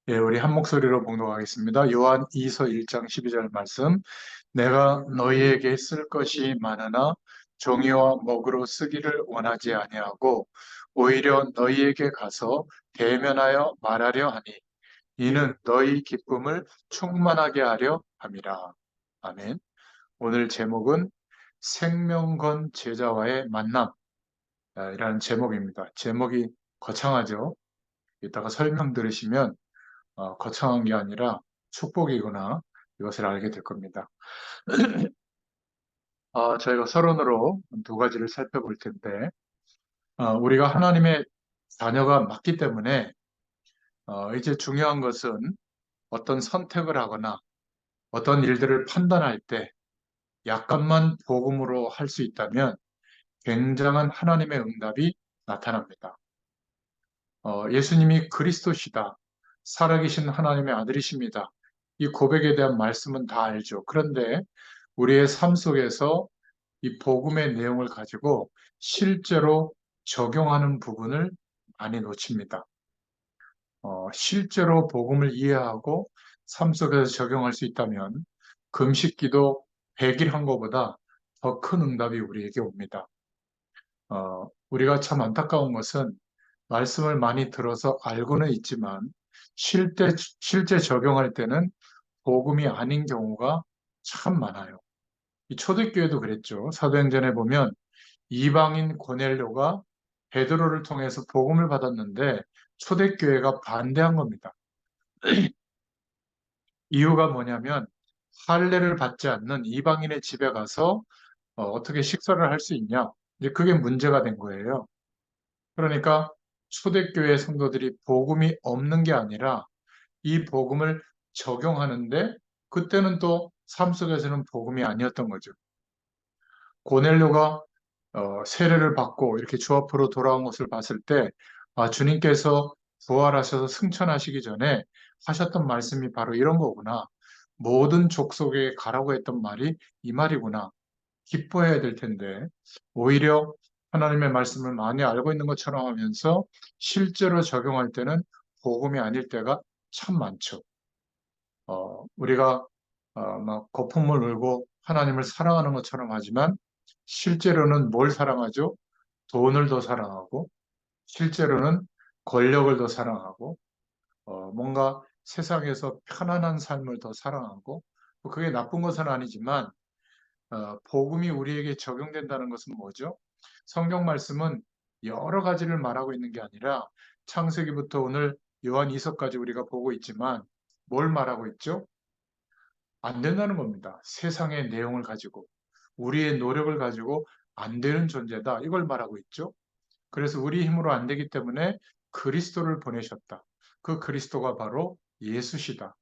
예, 우리 한 목소리로 봉독하겠습니다. 요한 2서 1장 12절 말씀. 내가 너희에게 쓸 것이 많으나 종이와 먹으로 쓰기를 원하지 아니하고 오히려 너희에게 가서 대면하여 말하려 하니 이는 너희 기쁨을 충만하게 하려 함이라. 아멘. 오늘 제목은 생명건 제자와의 만남, 이라는 제목입니다. 제목이 거창하죠? 이따가 설명 들으시면 거창한 게 아니라 축복이구나 이것을 알게 될 겁니다. 저희가 서론으로 두 가지를 살펴볼 텐데 우리가 하나님의 자녀가 맞기 때문에 이제 중요한 것은 어떤 선택을 하거나 어떤 일들을 판단할 때 약간만 복음으로 할 수 있다면 굉장한 하나님의 응답이 나타납니다. 예수님이 그리스도시다. 살아계신 하나님의 아들이십니다. 이 고백에 대한 말씀은 다 알죠. 그런데 우리의 삶 속에서 이 복음의 내용을 가지고 실제로 적용하는 부분을 많이 놓칩니다. 실제로 복음을 이해하고 삶 속에서 적용할 수 있다면 금식기도 100일 한 것보다 더 큰 응답이 우리에게 옵니다. 우리가 참 안타까운 것은 말씀을 많이 들어서 알고는 있지만 실제 적용할 때는 복음이 아닌 경우가 참 많아요. 이 초대교회도 그랬죠. 사도행전에 보면 이방인 고넬료가 베드로를 통해서 복음을 받았는데 초대교회가 반대한 겁니다. 이유가 뭐냐면 할례를 받지 않는 이방인의 집에 가서 어떻게 식사를 할 수 있냐? 이제 그게 문제가 된 거예요. 그러니까 초대교회 성도들이 복음이 없는 게 아니라 이 복음을 적용하는데 그때는 또 삶 속에서는 복음이 아니었던 거죠. 고넬료가 세례를 받고 이렇게 주 앞으로 돌아온 것을 봤을 때 주님께서 부활하셔서 승천하시기 전에 하셨던 말씀이 바로 이런 거구나. 모든 족속에 가라고 했던 말이 이 말이구나. 기뻐해야 될 텐데 오히려 하나님의 말씀을 많이 알고 있는 것처럼 하면서 실제로 적용할 때는 복음이 아닐 때가 참 많죠. 우리가 막 거품을 울고 하나님을 사랑하는 것처럼 하지만 실제로는 뭘 사랑하죠? 돈을 더 사랑하고 실제로는 권력을 더 사랑하고 뭔가 세상에서 편안한 삶을 더 사랑하고 뭐 그게 나쁜 것은 아니지만 복음이 우리에게 적용된다는 것은 뭐죠? 성경 말씀은 여러 가지를 말하고 있는 게 아니라 창세기부터 오늘 요한 2서까지 우리가 보고 있지만 뭘 말하고 있죠? 안 된다는 겁니다. 세상의 내용을 가지고 우리의 노력을 가지고 안 되는 존재다. 이걸 말하고 있죠. 그래서 우리 힘으로 안 되기 때문에 그리스도를 보내셨다. 그 그리스도가 바로 예수시다.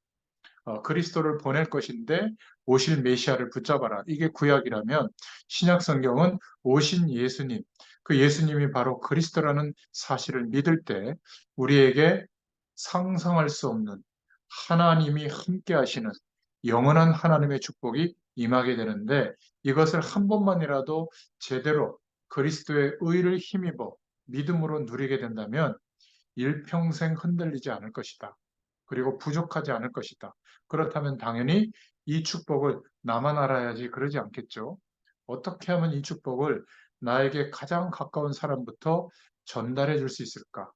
그리스도를 보낼 것인데 오실 메시아를 붙잡아라. 이게 구약이라면 신약 성경은 오신 예수님, 그 예수님이 바로 그리스도라는 사실을 믿을 때 우리에게 상상할 수 없는 하나님이 함께 하시는 영원한 하나님의 축복이 임하게 되는데 이것을 한 번만이라도 제대로 그리스도의 의를 힘입어 믿음으로 누리게 된다면 일평생 흔들리지 않을 것이다. 그리고 부족하지 않을 것이다. 그렇다면 당연히 이 축복을 나만 알아야지 그러지 않겠죠. 어떻게 하면 이 축복을 나에게 가장 가까운 사람부터 전달해 줄 수 있을까?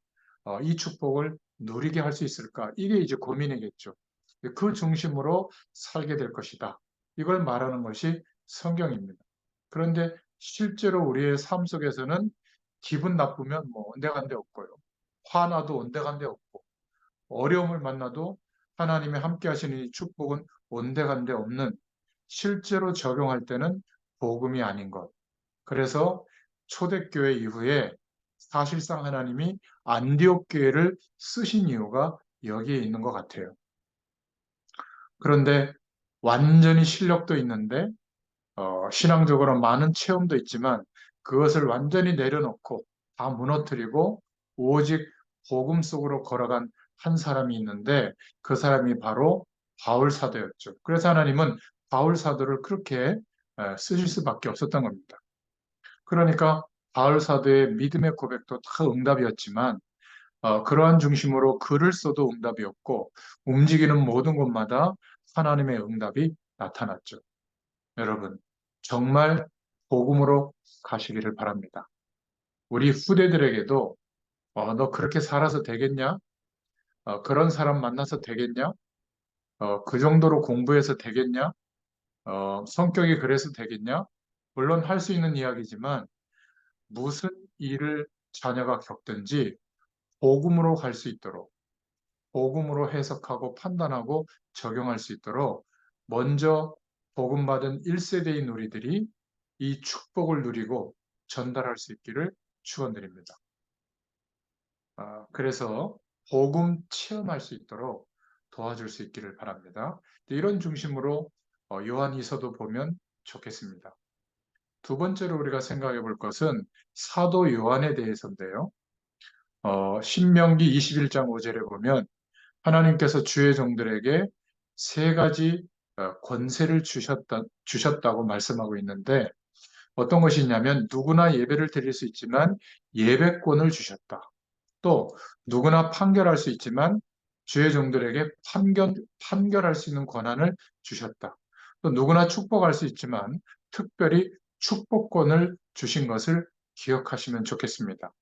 이 축복을 누리게 할 수 있을까? 이게 이제 고민이겠죠. 그 중심으로 살게 될 것이다. 이걸 말하는 것이 성경입니다. 그런데 실제로 우리의 삶 속에서는 기분 나쁘면 뭐 온데간데 없고요. 화나도 온데간데 없고 어려움을 만나도 하나님의 함께 하시는 이 축복은 온데간데 없는 실제로 적용할 때는 복음이 아닌 것. 그래서 초대교회 이후에 사실상 하나님이 안디옥 교회를 쓰신 이유가 여기에 있는 것 같아요. 그런데 완전히 실력도 있는데 신앙적으로 많은 체험도 있지만 그것을 완전히 내려놓고 다 무너뜨리고 오직 복음 속으로 걸어간 한 사람이 있는데 그 사람이 바로 바울 사도였죠. 그래서 하나님은 바울 사도를 그렇게 쓰실 수밖에 없었던 겁니다. 그러니까 바울 사도의 믿음의 고백도 다 응답이었지만 그러한 중심으로 글을 써도 응답이 없고 움직이는 모든 곳마다 하나님의 응답이 나타났죠. 여러분, 정말 복음으로 가시기를 바랍니다. 우리 후대들에게도 너 그렇게 살아서 되겠냐? 그런 사람 만나서 되겠냐? 그 정도로 공부해서 되겠냐? 성격이 그래서 되겠냐? 물론 할 수 있는 이야기지만 무슨 일을 자녀가 겪든지 복음으로 갈 수 있도록, 복음으로 해석하고 판단하고 적용할 수 있도록 먼저 복음 받은 1세대인 우리들이 이 축복을 누리고 전달할 수 있기를 축원드립니다. 그래서 복음 체험할 수 있도록 도와줄 수 있기를 바랍니다. 이런 중심으로 요한이서도 보면 좋겠습니다. 두 번째로 우리가 생각해 볼 것은 사도 요한에 대해서인데요. 신명기 21장 5절에 보면 하나님께서 주의 종들에게 세 가지 권세를 주셨다고 말씀하고 있는데 어떤 것이 있냐면 누구나 예배를 드릴 수 있지만 예배권을 주셨다. 또 누구나 판결할 수 있지만 주의 종들에게 판결할 수 있는 권한을 주셨다. 또 누구나 축복할 수 있지만 특별히 축복권을 주신 것을 기억하시면 좋겠습니다.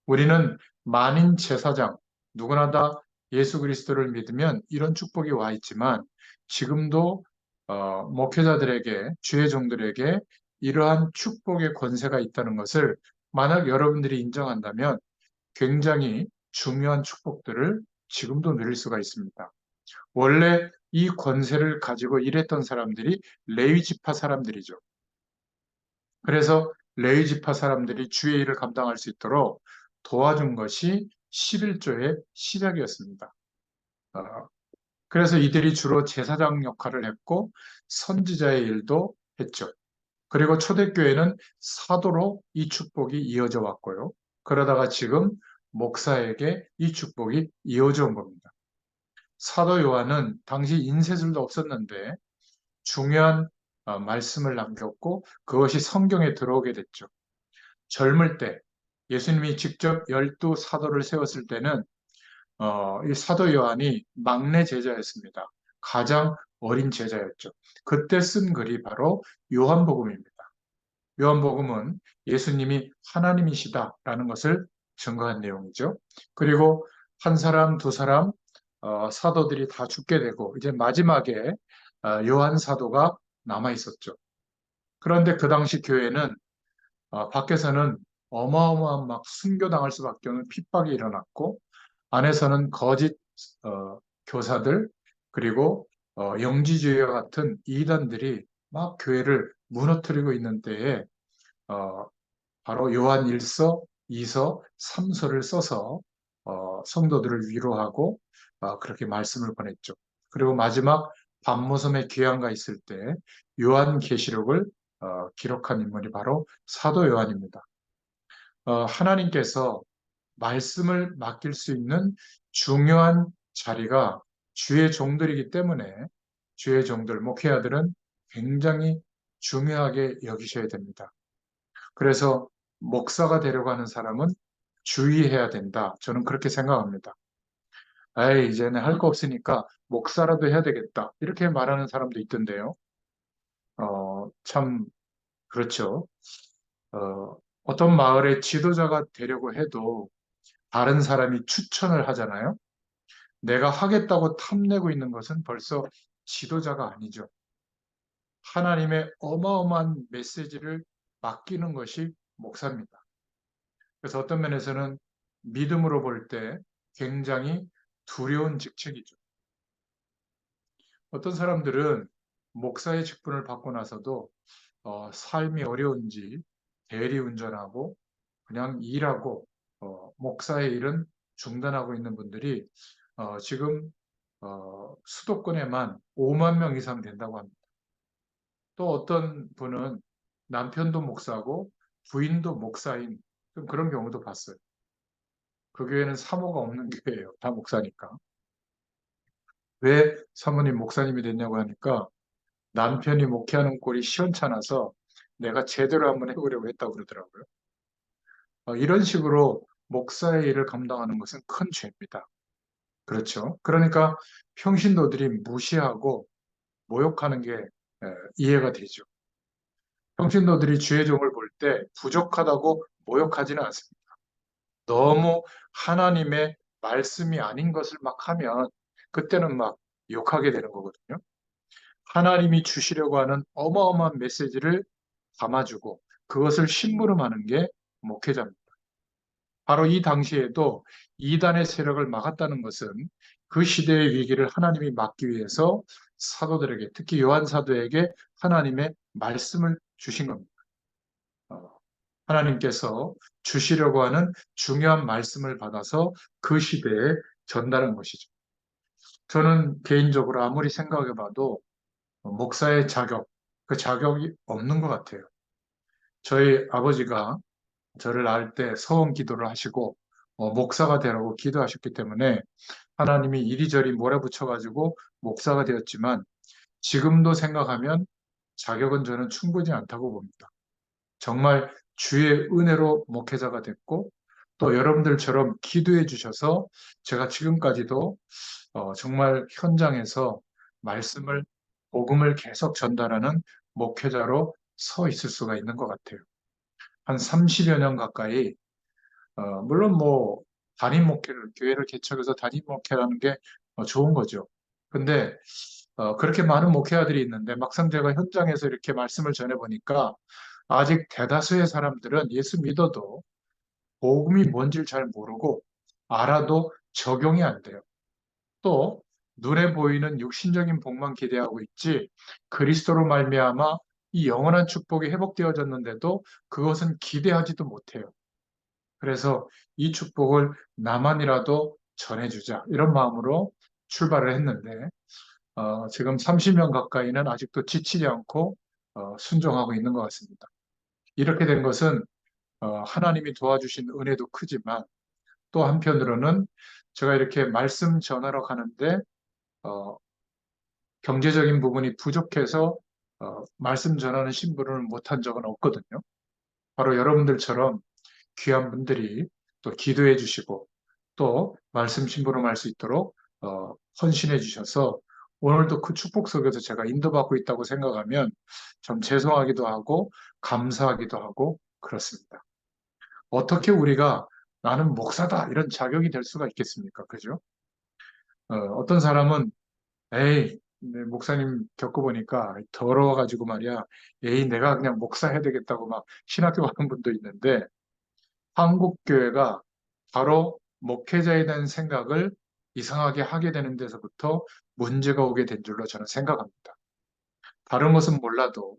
우리는 만인 제사장, 누구나 다 예수 그리스도를 믿으면 이런 축복이 와 있지만 지금도 목회자들에게, 주의 종들에게 이러한 축복의 권세가 있다는 것을 만약 여러분들이 인정한다면 굉장히 중요한 축복들을 지금도 누릴 수가 있습니다. 원래 이 권세를 가지고 일했던 사람들이 레위 지파 사람들이죠. 그래서 레위 지파 사람들이 주의 일을 감당할 수 있도록 도와준 것이 11조의 시작이었습니다. 어, 그래서 이들이 주로 제사장 역할을 했고 선지자의 일도 했죠. 그리고 초대교회는 사도로 이 축복이 이어져 왔고요. 그러다가 지금 목사에게 이 축복이 이어져 온 겁니다. 사도 요한은 당시 인쇄술도 없었는데 중요한 말씀을 남겼고 그것이 성경에 들어오게 됐죠. 젊을 때 예수님이 직접 12 사도를 세웠을 때는 이 사도 요한이 막내 제자였습니다. 가장 어린 제자였죠. 그때 쓴 글이 바로 요한복음입니다. 요한복음은 예수님이 하나님이시다라는 것을 증거한 내용이죠. 그리고 한 사람, 두 사람 사도들이 다 죽게 되고 이제 마지막에 요한 사도가 남아 있었죠. 그런데 그 당시 교회는 밖에서는 어마어마한 막 순교당할 수밖에 없는 핍박이 일어났고 안에서는 거짓 교사들 그리고 영지주의와 같은 이단들이 막 교회를 무너뜨리고 있는 때에 어, 바로 요한 1서, 2서, 3서를 써서 성도들을 위로하고 그렇게 말씀을 보냈죠. 그리고 마지막 밤모섬의 귀양가 있을 때 요한계시록을 기록한 인물이 바로 사도 요한입니다. 하나님께서 말씀을 맡길 수 있는 중요한 자리가 주의 종들이기 때문에 주의 종들, 목회자들은 굉장히 중요하게 여기셔야 됩니다. 그래서 목사가 되려고 하는 사람은 주의해야 된다. 저는 그렇게 생각합니다. 에이, 이제는 할 거 없으니까 목사라도 해야 되겠다. 이렇게 말하는 사람도 있던데요. 참, 그렇죠. 어떤 마을의 지도자가 되려고 해도 다른 사람이 추천을 하잖아요. 내가 하겠다고 탐내고 있는 것은 벌써 지도자가 아니죠. 하나님의 어마어마한 메시지를 맡기는 것이 목사입니다. 그래서 어떤 면에서는 믿음으로 볼 때 굉장히 두려운 직책이죠. 어떤 사람들은 목사의 직분을 받고 나서도 삶이 어려운지 대리운전하고 그냥 일하고 목사의 일은 중단하고 있는 분들이 지금 수도권에만 5만 명 이상 된다고 합니다. 또 어떤 분은 남편도 목사고 부인도 목사인 좀 그런 경우도 봤어요. 그 교회는 사모가 없는 교회예요. 다 목사니까. 왜 사모님 목사님이 됐냐고 하니까 남편이 목회하는 꼴이 시원찮아서 내가 제대로 한번 해보려고 했다고 그러더라고요. 이런 식으로 목사의 일을 감당하는 것은 큰 죄입니다. 그렇죠. 그러니까 평신도들이 무시하고 모욕하는 게 이해가 되죠. 평신도들이 주의 종을 볼 때 부족하다고 모욕하지는 않습니다. 너무 하나님의 말씀이 아닌 것을 막 하면 그때는 막 욕하게 되는 거거든요. 하나님이 주시려고 하는 어마어마한 메시지를 담아주고 그것을 심부름하는 게 목회자입니다. 바로 이 당시에도 이단의 세력을 막았다는 것은 그 시대의 위기를 하나님이 막기 위해서 사도들에게, 특히 요한 사도에게 하나님의 말씀을 주신 겁니다. 어, 하나님께서 주시려고 하는 중요한 말씀을 받아서 그 시대에 전달한 것이죠. 저는 개인적으로 아무리 생각해 봐도 목사의 자격, 그 자격이 없는 것 같아요. 저희 아버지가 저를 낳을 때 서원 기도를 하시고 목사가 되라고 기도하셨기 때문에 하나님이 이리저리 몰아붙여가지고 목사가 되었지만 지금도 생각하면 자격은 저는 충분히 않다고 봅니다. 정말 주의 은혜로 목회자가 됐고 또 여러분들처럼 기도해 주셔서 제가 지금까지도 정말 현장에서 말씀을, 복음을 계속 전달하는 목회자로 서 있을 수가 있는 것 같아요. 한 30여 년 가까이, 물론 뭐, 단임 목회를, 교회를 개척해서 단임 목회라는 게 좋은 거죠. 근데, 그렇게 많은 목회자들이 있는데, 막상 제가 현장에서 이렇게 말씀을 전해보니까, 아직 대다수의 사람들은 예수 믿어도 복음이 뭔지를 잘 모르고, 알아도 적용이 안 돼요. 또 눈에 보이는 육신적인 복만 기대하고 있지 그리스도로 말미암아 이 영원한 축복이 회복되어졌는데도 그것은 기대하지도 못해요. 그래서 이 축복을 나만이라도 전해주자 이런 마음으로 출발을 했는데 지금 30년 가까이는 아직도 지치지 않고 순종하고 있는 것 같습니다. 이렇게 된 것은 하나님이 도와주신 은혜도 크지만 또 한편으로는 제가 이렇게 말씀 전하러 가는데 어, 경제적인 부분이 부족해서 말씀 전하는 심부름을 못한 적은 없거든요. 바로 여러분들처럼 귀한 분들이 또 기도해 주시고 또 말씀 심부름할 수 있도록 헌신해 주셔서 오늘도 그 축복 속에서 제가 인도받고 있다고 생각하면 좀 죄송하기도 하고 감사하기도 하고 그렇습니다. 어떻게 우리가 나는 목사다 이런 자격이 될 수가 있겠습니까? 그죠? 어떤 사람은 에이, 네, 목사님 겪어보니까 더러워가지고 말이야. 에이, 내가 그냥 목사 해야 되겠다고 막 신학교 가는 분도 있는데 한국교회가 바로 목회자에 대한 생각을 이상하게 하게 되는 데서부터 문제가 오게 된 줄로 저는 생각합니다. 다른 것은 몰라도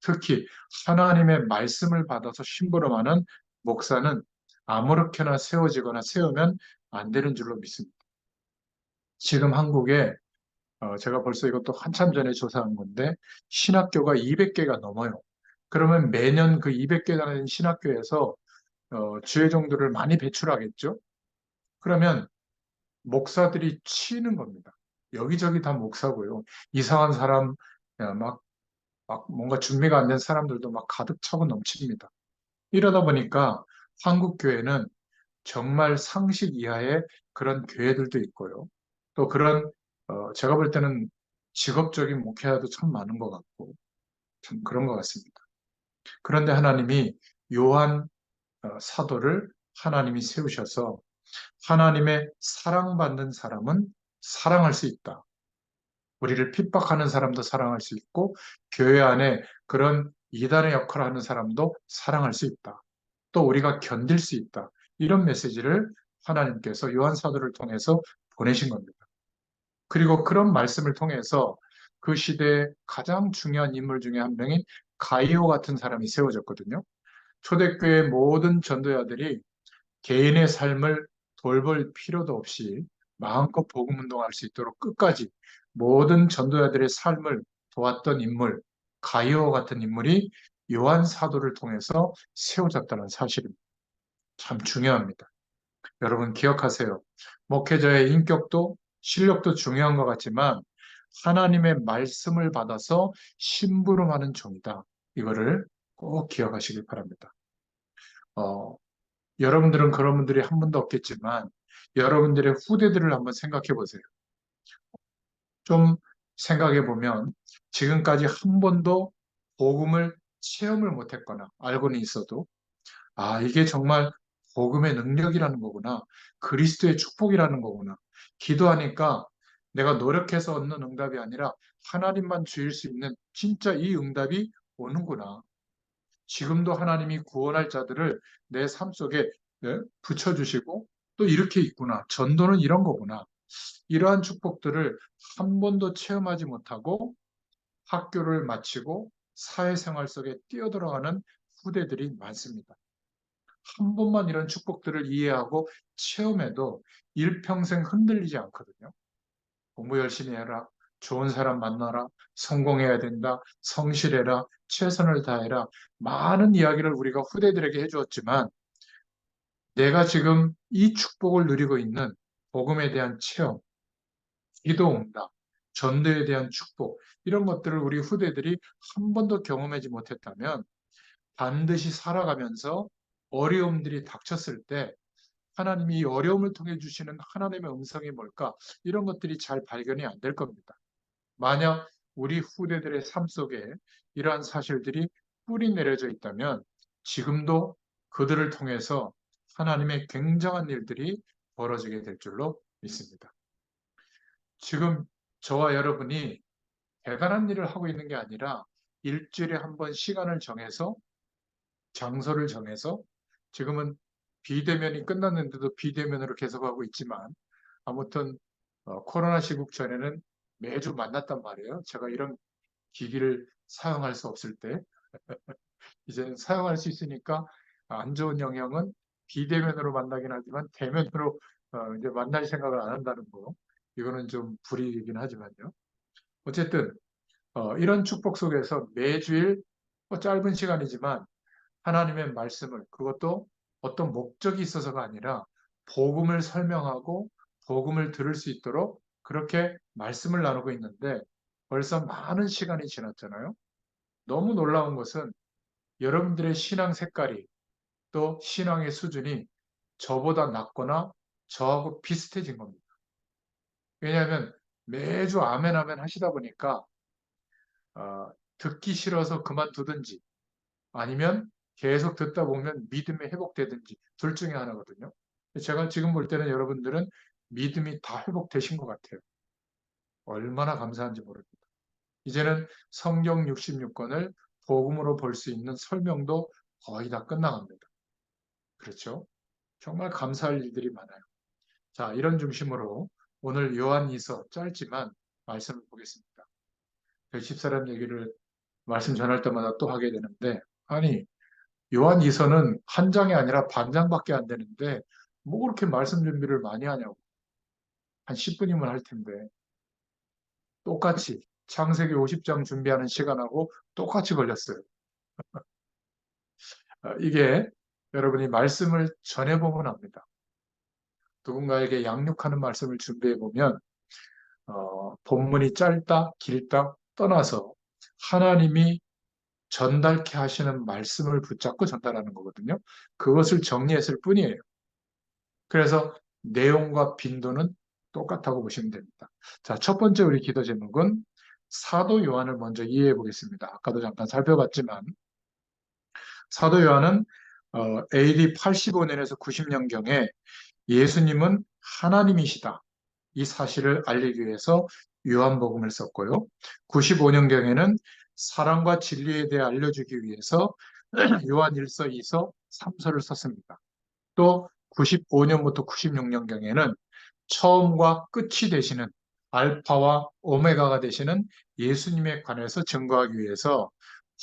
특히 하나님의 말씀을 받아서 심부름하는 목사는 아무렇게나 세워지거나 세우면 안 되는 줄로 믿습니다. 지금 한국에 제가 벌써 이것도 한참 전에 조사한 건데, 신학교가 200개가 넘어요. 그러면 매년 그 200개라는 신학교에서 주의 종들을 많이 배출하겠죠? 그러면 목사들이 치이는 겁니다. 여기저기 다 목사고요. 이상한 사람, 막 뭔가 준비가 안 된 사람들도 막 가득 차고 넘칩니다. 이러다 보니까 한국 교회는 정말 상식 이하의 그런 교회들도 있고요. 또 그런 제가 볼 때는 직업적인 목회자도 참 많은 것 같고 참 그런 것 같습니다. 그런데 하나님이 요한 사도를 하나님이 세우셔서 하나님의 사랑받는 사람은 사랑할 수 있다. 우리를 핍박하는 사람도 사랑할 수 있고 교회 안에 그런 이단의 역할을 하는 사람도 사랑할 수 있다. 또 우리가 견딜 수 있다. 이런 메시지를 하나님께서 요한 사도를 통해서 보내신 겁니다. 그리고 그런 말씀을 통해서 그 시대의 가장 중요한 인물 중에 한 명인 가이오 같은 사람이 세워졌거든요. 초대교회 모든 전도자들이 개인의 삶을 돌볼 필요도 없이 마음껏 복음 운동할 수 있도록 끝까지 모든 전도자들의 삶을 도왔던 인물, 가이오 같은 인물이 요한 사도를 통해서 세워졌다는 사실입니다. 참 중요합니다. 여러분 기억하세요. 목회자의 인격도 실력도 중요한 것 같지만 하나님의 말씀을 받아서 심부름하는 종이다. 이거를 꼭 기억하시길 바랍니다. 어, 여러분들은 그런 분들이 한 분도 없겠지만 여러분들의 후대들을 한번 생각해 보세요. 좀 생각해 보면 지금까지 한 번도 복음을 체험을 못했거나 알고는 있어도 아, 이게 정말 복음의 능력이라는 거구나. 그리스도의 축복이라는 거구나. 기도하니까 내가 노력해서 얻는 응답이 아니라 하나님만 주실 수 있는 진짜 이 응답이 오는구나. 지금도 하나님이 구원할 자들을 내 삶 속에 붙여주시고 또 이렇게 있구나. 전도는 이런 거구나. 이러한 축복들을 한 번도 체험하지 못하고 학교를 마치고 사회생활 속에 뛰어들어가는 후대들이 많습니다. 한 번만 이런 축복들을 이해하고 체험해도 일평생 흔들리지 않거든요. 공부 열심히 해라. 좋은 사람 만나라. 성공해야 된다. 성실해라. 최선을 다해라. 많은 이야기를 우리가 후대들에게 해주었지만 내가 지금 이 축복을 누리고 있는 복음에 대한 체험, 기도 응답, 전도에 대한 축복 이런 것들을 우리 후대들이 한 번도 경험하지 못했다면 반드시 살아가면서 어려움들이 닥쳤을 때 하나님이 이 어려움을 통해 주시는 하나님의 음성이 뭘까? 이런 것들이 잘 발견이 안 될 겁니다. 만약 우리 후대들의 삶 속에 이러한 사실들이 뿌리 내려져 있다면 지금도 그들을 통해서 하나님의 굉장한 일들이 벌어지게 될 줄로 믿습니다. 지금 저와 여러분이 대단한 일을 하고 있는 게 아니라 일주일에 한 번 시간을 정해서 장소를 정해서 지금은 비대면이 끝났는데도 비대면으로 계속하고 있지만 아무튼 코로나 시국 전에는 매주 만났단 말이에요. 제가 이런 기기를 사용할 수 없을 때 이제는 사용할 수 있으니까 안 좋은 영향은 비대면으로 만나긴 하지만 대면으로 이제 만날 생각을 안 한다는 거. 이거는 좀 불이익이긴 하지만요. 어쨌든 이런 축복 속에서 매주일 짧은 시간이지만 하나님의 말씀을 그것도 어떤 목적이 있어서가 아니라 복음을 설명하고 복음을 들을 수 있도록 그렇게 말씀을 나누고 있는데 벌써 많은 시간이 지났잖아요. 너무 놀라운 것은 여러분들의 신앙 색깔이 또 신앙의 수준이 저보다 낮거나 저하고 비슷해진 겁니다. 왜냐하면 매주 아멘 아멘 하시다 보니까 듣기 싫어서 그만두든지 아니면 계속 듣다 보면 믿음이 회복되든지 둘 중에 하나거든요. 제가 지금 볼 때는 여러분들은 믿음이 다 회복되신 것 같아요. 얼마나 감사한지 모릅니다. 이제는 성경 66권을 복음으로 볼 수 있는 설명도 거의 다 끝나갑니다. 그렇죠? 정말 감사할 일들이 많아요. 자, 이런 중심으로 오늘 요한이서 짧지만 말씀을 보겠습니다. 110사람 얘기를 말씀 전할 때마다 또 하게 되는데 아니 요한이서는 한 장이 아니라 반 장밖에 안 되는데 뭐 그렇게 말씀 준비를 많이 하냐고. 한 10분이면 할 텐데 똑같이 창세기 50장 준비하는 시간하고 똑같이 걸렸어요. 이게 여러분이 말씀을 전해보면 압니다. 누군가에게 양육하는 말씀을 준비해보면 본문이 짧다 길다 떠나서 하나님이 전달케 하시는 말씀을 붙잡고 전달하는 거거든요. 그것을 정리했을 뿐이에요. 그래서 내용과 빈도는 똑같다고 보시면 됩니다. 자, 첫 번째 우리 기도 제목은 사도 요한을 먼저 이해해 보겠습니다. 아까도 잠깐 살펴봤지만 사도 요한은 AD 85년에서 90년경에 예수님은 하나님이시다. 이 사실을 알리기 위해서 요한복음을 썼고요. 95년경에는 사랑과 진리에 대해 알려주기 위해서 요한 1서, 2서, 3서를 썼습니다. 또 95년부터 96년경에는 처음과 끝이 되시는 알파와 오메가가 되시는 예수님에 관해서 증거하기 위해서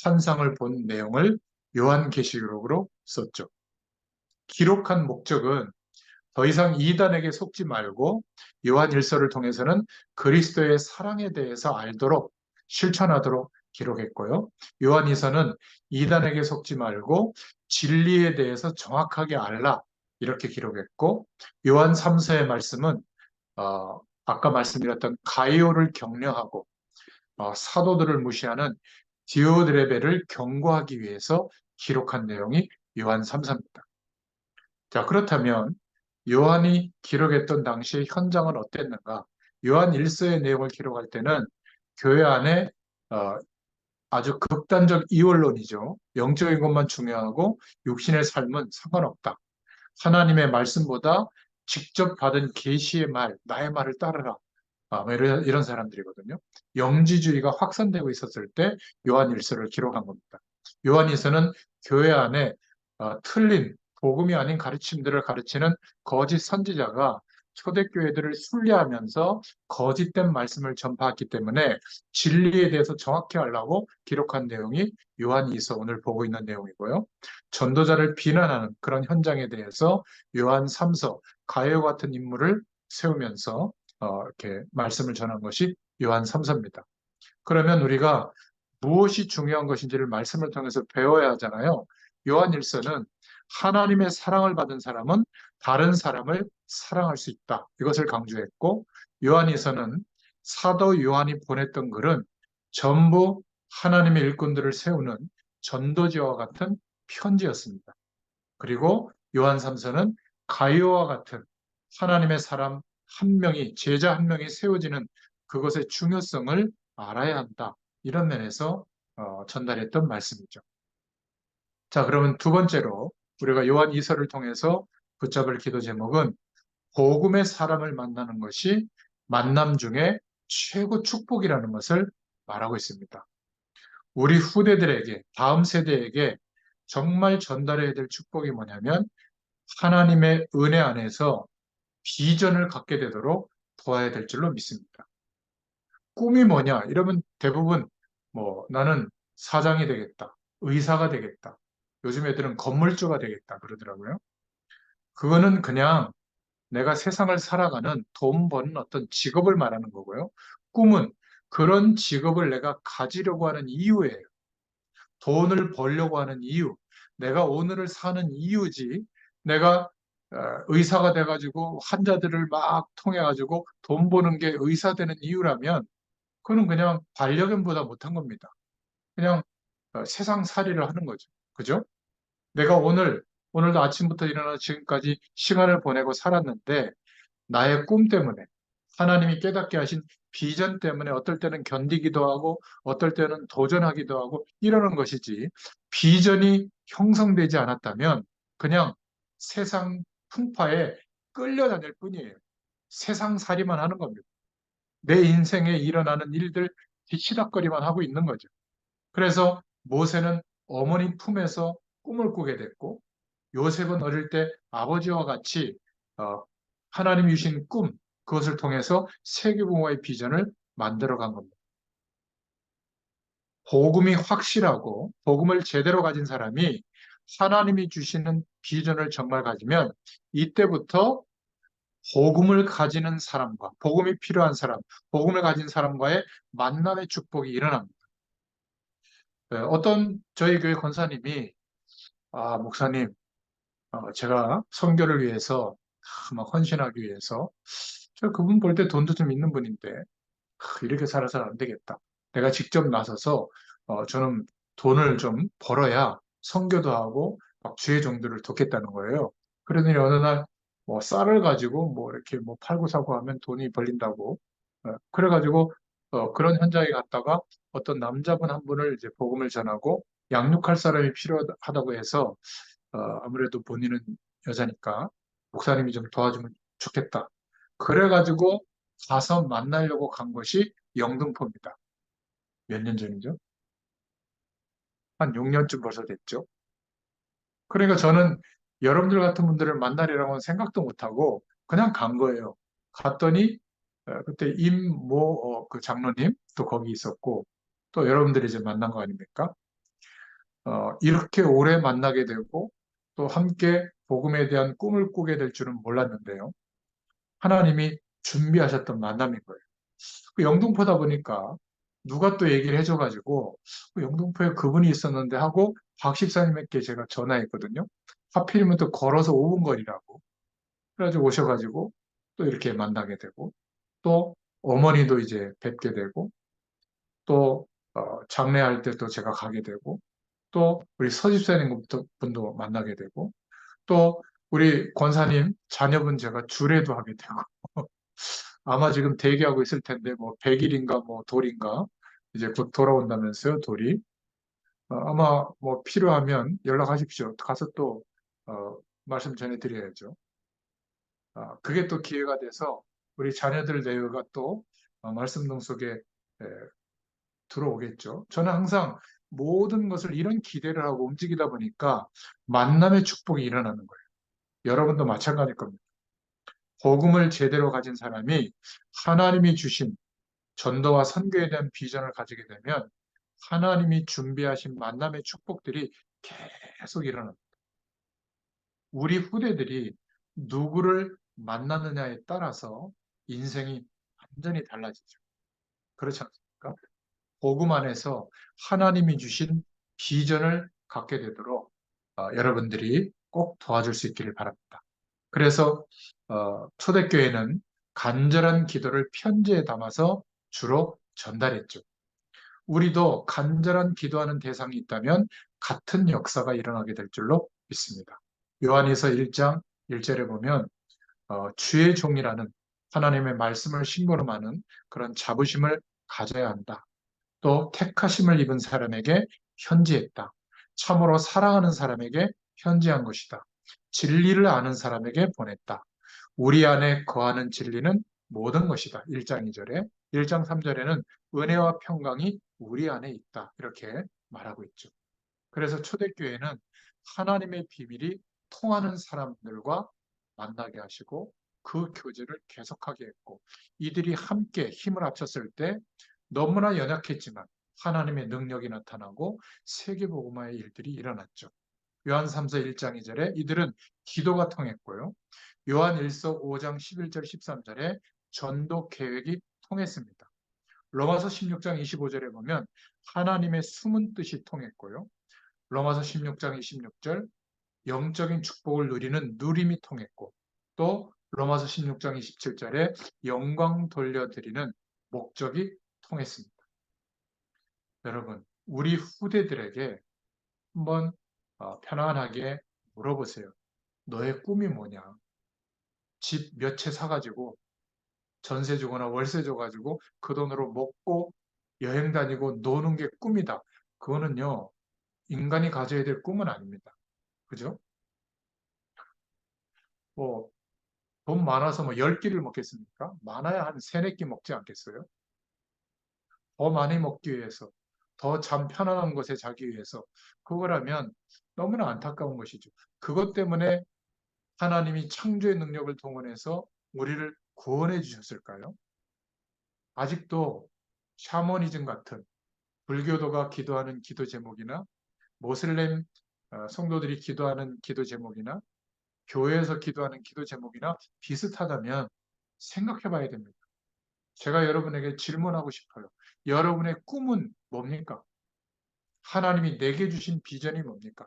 환상을 본 내용을 요한계시록으로 썼죠. 기록한 목적은 더 이상 이단에게 속지 말고 요한일서를 통해서는 그리스도의 사랑에 대해서 알도록 실천하도록 기록했고요. 요한이서는 이단에게 속지 말고 진리에 대해서 정확하게 알라 이렇게 기록했고 요한 3서의 말씀은 아까 말씀드렸던 가이오를 격려하고 사도들을 무시하는 디오드레베를 경고하기 위해서 기록한 내용이 요한 3서입니다. 자, 그렇다면 요한이 기록했던 당시의 현장은 어땠는가? 요한 1서의 내용을 기록할 때는 교회 안에 어, 아주 극단적 이원론이죠. 영적인 것만 중요하고 육신의 삶은 상관없다. 하나님의 말씀보다 직접 받은 계시의 말, 나의 말을 따르라. 뭐 이런 사람들이거든요. 영지주의가 확산되고 있었을 때 요한일서를 기록한 겁니다. 요한일서는 교회 안에 틀린 복음이 아닌 가르침들을 가르치는 거짓 선지자가 초대교회들을 순례하면서 거짓된 말씀을 전파했기 때문에 진리에 대해서 정확히 하려고 기록한 내용이 요한일서 오늘 보고 있는 내용이고요. 전도자를 비난하는 그런 현장에 대해서 요한 3서 가요 같은 인물을 세우면서 이렇게 말씀을 전한 것이 요한 3서입니다. 그러면 우리가 무엇이 중요한 것인지를 말씀을 통해서 배워야 하잖아요. 요한 1서는 하나님의 사랑을 받은 사람은 다른 사람을 사랑할 수 있다. 이것을 강조했고, 요한 2서는 사도 요한이 보냈던 글은 전부 하나님의 일꾼들을 세우는 전도지와 같은 편지였습니다. 그리고 요한 3서는 가이오와 같은 하나님의 사람 한 명이, 제자 한 명이 세워지는 그것의 중요성을 알아야 한다. 이런 면에서 전달했던 말씀이죠. 자, 그러면 두 번째로 우리가 요한 2서를 통해서 붙잡을 기도 제목은 복음의 사람을 만나는 것이 만남 중에 최고 축복이라는 것을 말하고 있습니다. 우리 후대들에게, 다음 세대에게 정말 전달해야 될 축복이 뭐냐면 하나님의 은혜 안에서 비전을 갖게 되도록 도와야 될 줄로 믿습니다. 꿈이 뭐냐? 이러면 대부분 나는 사장이 되겠다. 의사가 되겠다. 요즘 애들은 건물주가 되겠다. 그러더라고요. 그거는 그냥 내가 세상을 살아가는 돈 버는 어떤 직업을 말하는 거고요. 꿈은 그런 직업을 내가 가지려고 하는 이유예요. 돈을 벌려고 하는 이유. 내가 오늘을 사는 이유지. 내가 의사가 돼가지고 환자들을 막 통해가지고 돈 버는 게 의사 되는 이유라면 그거는 그냥 반려견보다 못한 겁니다. 그냥 세상 살이를 하는 거죠. 그죠? 내가 오늘도 아침부터 일어나 지금까지 시간을 보내고 살았는데 나의 꿈 때문에 하나님이 깨닫게 하신 비전 때문에 어떨 때는 견디기도 하고 어떨 때는 도전하기도 하고 이러는 것이지 비전이 형성되지 않았다면 그냥 세상 풍파에 끌려다닐 뿐이에요. 세상 살이만 하는 겁니다. 내 인생에 일어나는 일들 뒤치다거리만 하고 있는 거죠. 그래서 모세는 어머니 품에서 꿈을 꾸게 됐고 요셉은 어릴 때 아버지와 같이 어, 하나님이 주신 꿈 그것을 통해서 세계봉화의 비전을 만들어간 겁니다. 복음이 확실하고 복음을 제대로 가진 사람이 하나님이 주시는 비전을 정말 가지면 이때부터 복음을 가지는 사람과 복음이 필요한 사람, 복음을 가진 사람과의 만남의 축복이 일어납니다. 어떤 저희 교회 권사님이 목사님, 제가 선교를 위해서 막 헌신하기 위해서 저 그분 볼 때 돈도 좀 있는 분인데 이렇게 살아서는 안 되겠다. 내가 직접 나서서 저는 돈을 좀 벌어야 선교도 하고 막 주의 종들을 돕겠다는 거예요. 그러더니 어느 날 쌀을 가지고 이렇게 팔고 사고 하면 돈이 벌린다고. 그래가지고 그런 현장에 갔다가 어떤 남자분 한 분을 이제 복음을 전하고 양육할 사람이 필요하다고 해서 아무래도 본인은 여자니까 목사님이 좀 도와주면 좋겠다. 그래가지고 가서 만나려고 간 것이 영등포입니다. 몇 년 전이죠? 한 6년쯤 벌써 됐죠. 그러니까 저는 여러분들 같은 분들을 만나리라고는 생각도 못하고 그냥 간 거예요. 갔더니 그때 임모 그 장로님 또 거기 있었고 또 여러분들이 이제 만난 거 아닙니까? 이렇게 오래 만나게 되고 또 함께 복음에 대한 꿈을 꾸게 될 줄은 몰랐는데요. 하나님이 준비하셨던 만남인 거예요. 그 영등포다 보니까 누가 또 얘기를 해줘가지고 영등포에 그분이 있었는데 하고 박 집사님께 제가 전화했거든요. 하필이면 또 걸어서 5분 거리라고. 그래가지고 오셔가지고 또 이렇게 만나게 되고 또 어머니도 이제 뵙게 되고 또 장례할 때 또 제가 가게 되고 또 우리 서 집사님 분도 만나게 되고 또 우리 권사님 자녀분 제가 주례도 하게 되고 아마 지금 대기하고 있을 텐데 뭐 100일인가 뭐 돌인가 이제 곧 돌아온다면서요, 돌이. 아마 뭐 필요하면 연락하십시오. 가서 또 말씀 전해드려야죠. 그게 또 기회가 돼서 우리 자녀들 내외가 또 말씀 등속에 들어오겠죠. 저는 항상 모든 것을 이런 기대를 하고 움직이다 보니까 만남의 축복이 일어나는 거예요. 여러분도 마찬가지일 겁니다. 복음을 제대로 가진 사람이 하나님이 주신 전도와 선교에 대한 비전을 가지게 되면 하나님이 준비하신 만남의 축복들이 계속 일어납니다. 우리 후대들이 누구를 만나느냐에 따라서 인생이 완전히 달라지죠. 그렇지 않습니까? 복음 안에서 하나님이 주신 비전을 갖게 되도록 여러분들이 꼭 도와줄 수 있기를 바랍니다. 그래서 초대교회는 간절한 기도를 편지에 담아서 주로 전달했죠. 우리도 간절한 기도하는 대상이 있다면 같은 역사가 일어나게 될 줄로 믿습니다. 요한일서 1장 1절에 보면 주의 종이라는 하나님의 말씀을 심부름하는 그런 자부심을 가져야 한다. 또 택하심을 입은 사람에게 편지했다. 참으로 사랑하는 사람에게 편지한 것이다. 진리를 아는 사람에게 보냈다. 우리 안에 거하는 진리는 모든 것이다. 1장 2절에. 1장 3절에는 은혜와 평강이 우리 안에 있다. 이렇게 말하고 있죠. 그래서 초대교회는 하나님의 비밀이 통하는 사람들과 만나게 하시고 그 교제를 계속하게 했고 이들이 함께 힘을 합쳤을 때 너무나 연약했지만 하나님의 능력이 나타나고 세계복음화의 일들이 일어났죠. 요한 3서 1장 2절에 이들은 기도가 통했고요. 요한 1서 5장 11절 13절에 전도 계획이 통했습니다. 로마서 16장 25절에 보면 하나님의 숨은 뜻이 통했고요. 로마서 16장 26절 영적인 축복을 누리는 누림이 통했고 또 로마서 16장 27절에 영광 돌려드리는 목적이 통했습니다. 여러분, 우리 후대들에게 한번 편안하게 물어보세요. 너의 꿈이 뭐냐? 집 몇 채 사가지고 전세 주거나 월세 줘가지고 그 돈으로 먹고 여행 다니고 노는 게 꿈이다. 그거는요, 인간이 가져야 될 꿈은 아닙니다. 그죠? 뭐, 돈 많아서 뭐 10끼를 먹겠습니까? 많아야 한 3, 4끼 먹지 않겠어요? 더 많이 먹기 위해서, 더 잠 편안한 곳에 자기 위해서, 그거라면 너무나 안타까운 것이죠. 그것 때문에 하나님이 창조의 능력을 동원해서 우리를 구원해 주셨을까요? 아직도 샤머니즘 같은 불교도가 기도하는 기도 제목이나 모슬렘 성도들이 기도하는 기도 제목이나 교회에서 기도하는 기도 제목이나 비슷하다면 생각해 봐야 됩니다. 제가 여러분에게 질문하고 싶어요. 여러분의 꿈은 뭡니까? 하나님이 내게 주신 비전이 뭡니까?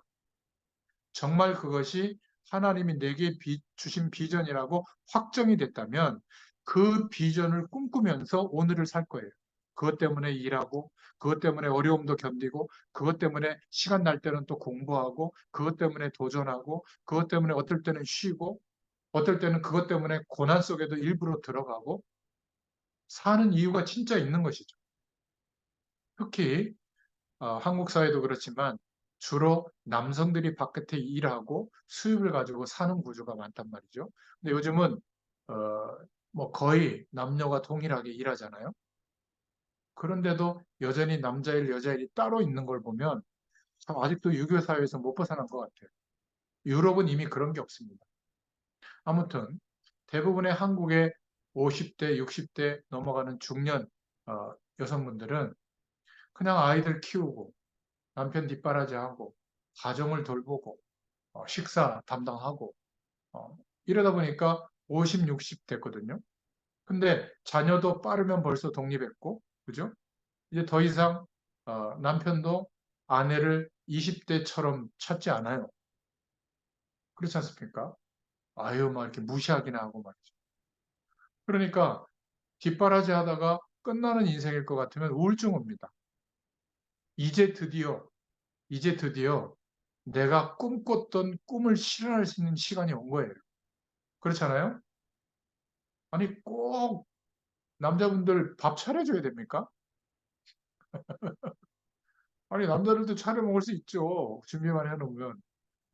정말 그것이 하나님이 내게 주신 비전이라고 확정이 됐다면 그 비전을 꿈꾸면서 오늘을 살 거예요. 그것 때문에 일하고, 그것 때문에 어려움도 견디고, 그것 때문에 시간 날 때는 또 공부하고, 그것 때문에 도전하고, 그것 때문에 어떨 때는 쉬고, 어떨 때는 그것 때문에 고난 속에도 일부러 들어가고, 사는 이유가 진짜 있는 것이죠. 특히 한국 사회도 그렇지만 주로 남성들이 바깥에 일하고 수입을 가지고 사는 구조가 많단 말이죠. 근데 요즘은 어, 뭐 거의 남녀가 동일하게 일하잖아요. 그런데도 여전히 남자일 여자일이 따로 있는 걸 보면 참 아직도 유교 사회에서 못 벗어난 것 같아요. 유럽은 이미 그런 게 없습니다. 아무튼 대부분의 한국의 50대, 60대 넘어가는 중년 여성분들은 그냥 아이들 키우고 남편 뒷바라지하고 가정을 돌보고 식사 담당하고 이러다 보니까 50, 60 됐거든요. 근데 자녀도 빠르면 벌써 독립했고, 그죠? 이제 더 이상 남편도 아내를 20대처럼 찾지 않아요. 그렇지 않습니까? 아유, 막 이렇게 무시하기나 하고 말이죠. 그러니까 뒷바라지 하다가 끝나는 인생일 것 같으면 우울증 옵니다. 이제 드디어, 이제 드디어 내가 꿈꿨던 꿈을 실현할 수 있는 시간이 온 거예요. 그렇잖아요? 아니, 꼭 남자분들 밥 차려줘야 됩니까? 아니, 남자들도 차려 먹을 수 있죠. 준비만 해놓으면.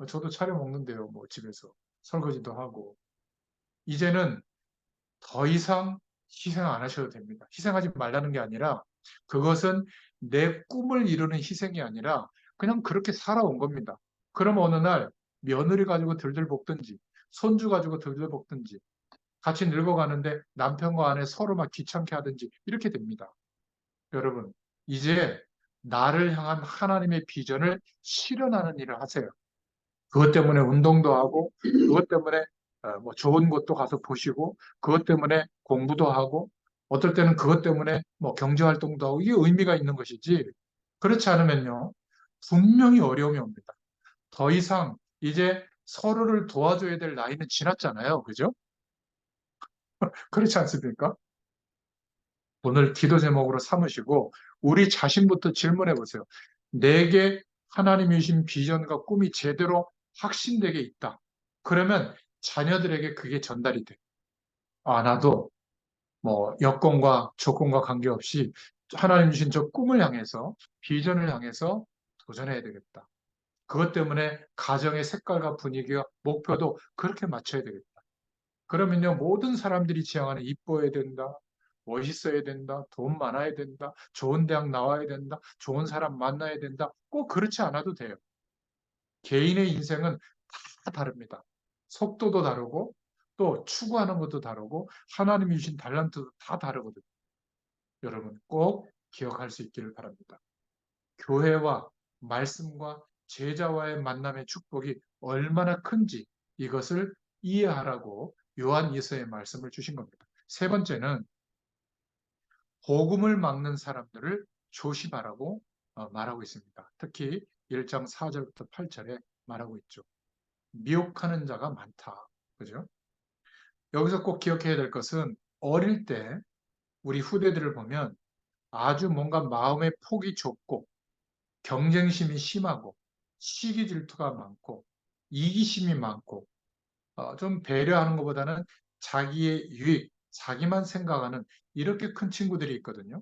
저도 차려 먹는데요, 뭐, 집에서. 설거지도 하고. 이제는 더 이상 희생 안 하셔도 됩니다. 희생하지 말라는 게 아니라, 그것은 내 꿈을 이루는 희생이 아니라, 그냥 그렇게 살아온 겁니다. 그럼 어느 날, 며느리 가지고 들들 볶든지, 손주 가지고 들들 볶든지, 같이 늙어가는데 남편과 아내 서로 막 귀찮게 하든지, 이렇게 됩니다. 여러분, 이제 나를 향한 하나님의 비전을 실현하는 일을 하세요. 그것 때문에 운동도 하고, 그것 때문에 뭐 좋은 곳도 가서 보시고, 그것 때문에 공부도 하고, 어떨 때는 그것 때문에 뭐 경제 활동도 하고, 이게 의미가 있는 것이지. 그렇지 않으면요, 분명히 어려움이 옵니다. 더 이상 이제 서로를 도와줘야 될 나이는 지났잖아요. 그죠? 그렇지 않습니까? 오늘 기도 제목으로 삼으시고 우리 자신부터 질문해 보세요. 내게 하나님이 주신 비전과 꿈이 제대로 확신되게 있다. 그러면 자녀들에게 그게 전달이 돼. 아, 나도 뭐 여건과 조건과 관계없이 하나님 주신 저 꿈을 향해서 비전을 향해서 도전해야 되겠다. 그것 때문에 가정의 색깔과 분위기와 목표도 그렇게 맞춰야 되겠다. 그러면요, 모든 사람들이 지향하는 이뻐야 된다, 멋있어야 된다, 돈 많아야 된다, 좋은 대학 나와야 된다, 좋은 사람 만나야 된다. 꼭 그렇지 않아도 돼요. 개인의 인생은 다 다릅니다. 속도도 다르고, 또 추구하는 것도 다르고, 하나님이 주신 달란트도 다 다르거든요. 여러분 꼭 기억할 수 있기를 바랍니다. 교회와 말씀과 제자와의 만남의 축복이 얼마나 큰지 이것을 이해하라고 요한 이서의 말씀을 주신 겁니다. 세 번째는 복음을 막는 사람들을 조심하라고 말하고 있습니다. 특히 1장 4절부터 8절에 말하고 있죠. 미혹하는 자가 많다. 그죠? 여기서 꼭 기억해야 될 것은 어릴 때 우리 후대들을 보면 아주 뭔가 마음의 폭이 좁고 경쟁심이 심하고 시기 질투가 많고 이기심이 많고 좀 배려하는 것보다는 자기의 유익, 자기만 생각하는 이렇게 큰 친구들이 있거든요.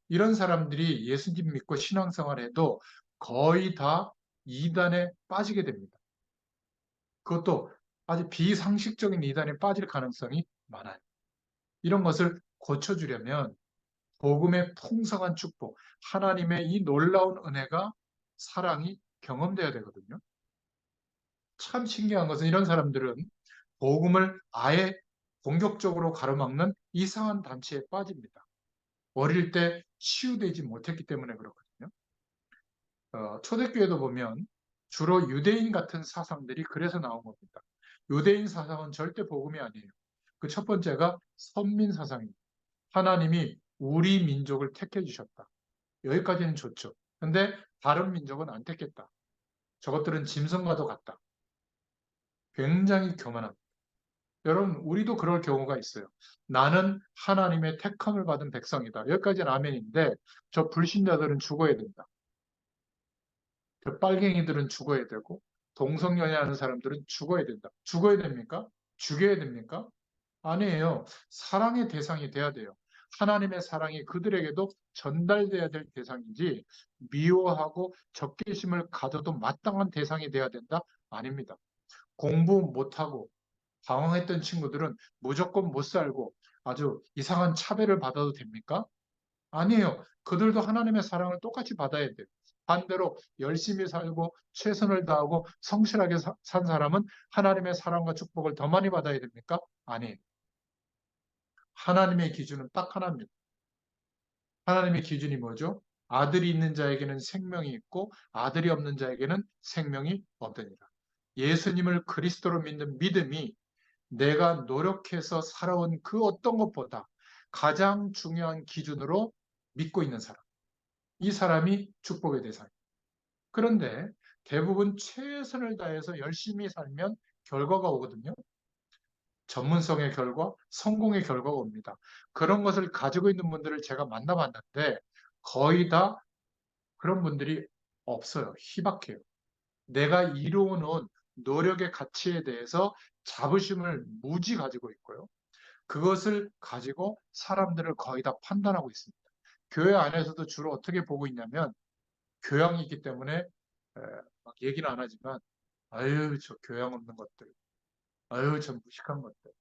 이런 사람들이 예수님 믿고 신앙생활해도 거의 다 이단에 빠지게 됩니다. 그것도 아주 비상식적인 이단에 빠질 가능성이 많아요. 이런 것을 고쳐주려면 복음의 풍성한 축복, 하나님의 이 놀라운 은혜가 사랑이 경험돼야 되거든요. 참 신기한 것은 이런 사람들은 복음을 아예 공격적으로 가로막는 이상한 단체에 빠집니다. 어릴 때 치유되지 못했기 때문에 그렇거든요. 초대교회도 보면 주로 유대인 같은 사상들이 그래서 나온 겁니다. 유대인 사상은 절대 복음이 아니에요. 그 첫 번째가 선민 사상입니다. 하나님이 우리 민족을 택해 주셨다. 여기까지는 좋죠. 근데 다른 민족은 안 택했다. 저것들은 짐승과도 같다. 굉장히 교만합니다. 여러분, 우리도 그럴 경우가 있어요. 나는 하나님의 택함을 받은 백성이다. 여기까지는 아멘인데, 저 불신자들은 죽어야 된다. 저 빨갱이들은 죽어야 되고, 동성연애하는 사람들은 죽어야 된다. 죽어야 됩니까? 죽여야 됩니까? 아니에요. 사랑의 대상이 돼야 돼요. 하나님의 사랑이 그들에게도 전달돼야 될 대상이지, 미워하고 적개심을 가져도 마땅한 대상이 돼야 된다? 아닙니다. 공부 못하고, 방황했던 친구들은 무조건 못 살고 아주 이상한 차별을 받아도 됩니까? 아니에요. 그들도 하나님의 사랑을 똑같이 받아야 돼요. 반대로 열심히 살고 최선을 다하고 성실하게 산 사람은 하나님의 사랑과 축복을 더 많이 받아야 됩니까? 아니에요. 하나님의 기준은 딱 하나입니다. 하나님의 기준이 뭐죠? 아들이 있는 자에게는 생명이 있고 아들이 없는 자에게는 생명이 없더니라. 예수님을 그리스도로 믿는 믿음이 내가 노력해서 살아온 그 어떤 것보다 가장 중요한 기준으로 믿고 있는 사람. 이 사람이 축복의 대상이에요. 그런데 대부분 최선을 다해서 열심히 살면 결과가 오거든요. 전문성의 결과, 성공의 결과가 옵니다. 그런 것을 가지고 있는 분들을 제가 만나봤는데 거의 다 그런 분들이 없어요. 희박해요. 내가 이루어놓은 노력의 가치에 대해서 자부심을 무지 가지고 있고요. 그것을 가지고 사람들을 거의 다 판단하고 있습니다. 교회 안에서도 주로 어떻게 보고 있냐면 교양이 있기 때문에 막 얘기는 안 하지만 아유 저 교양 없는 것들, 아유 저 무식한 것들,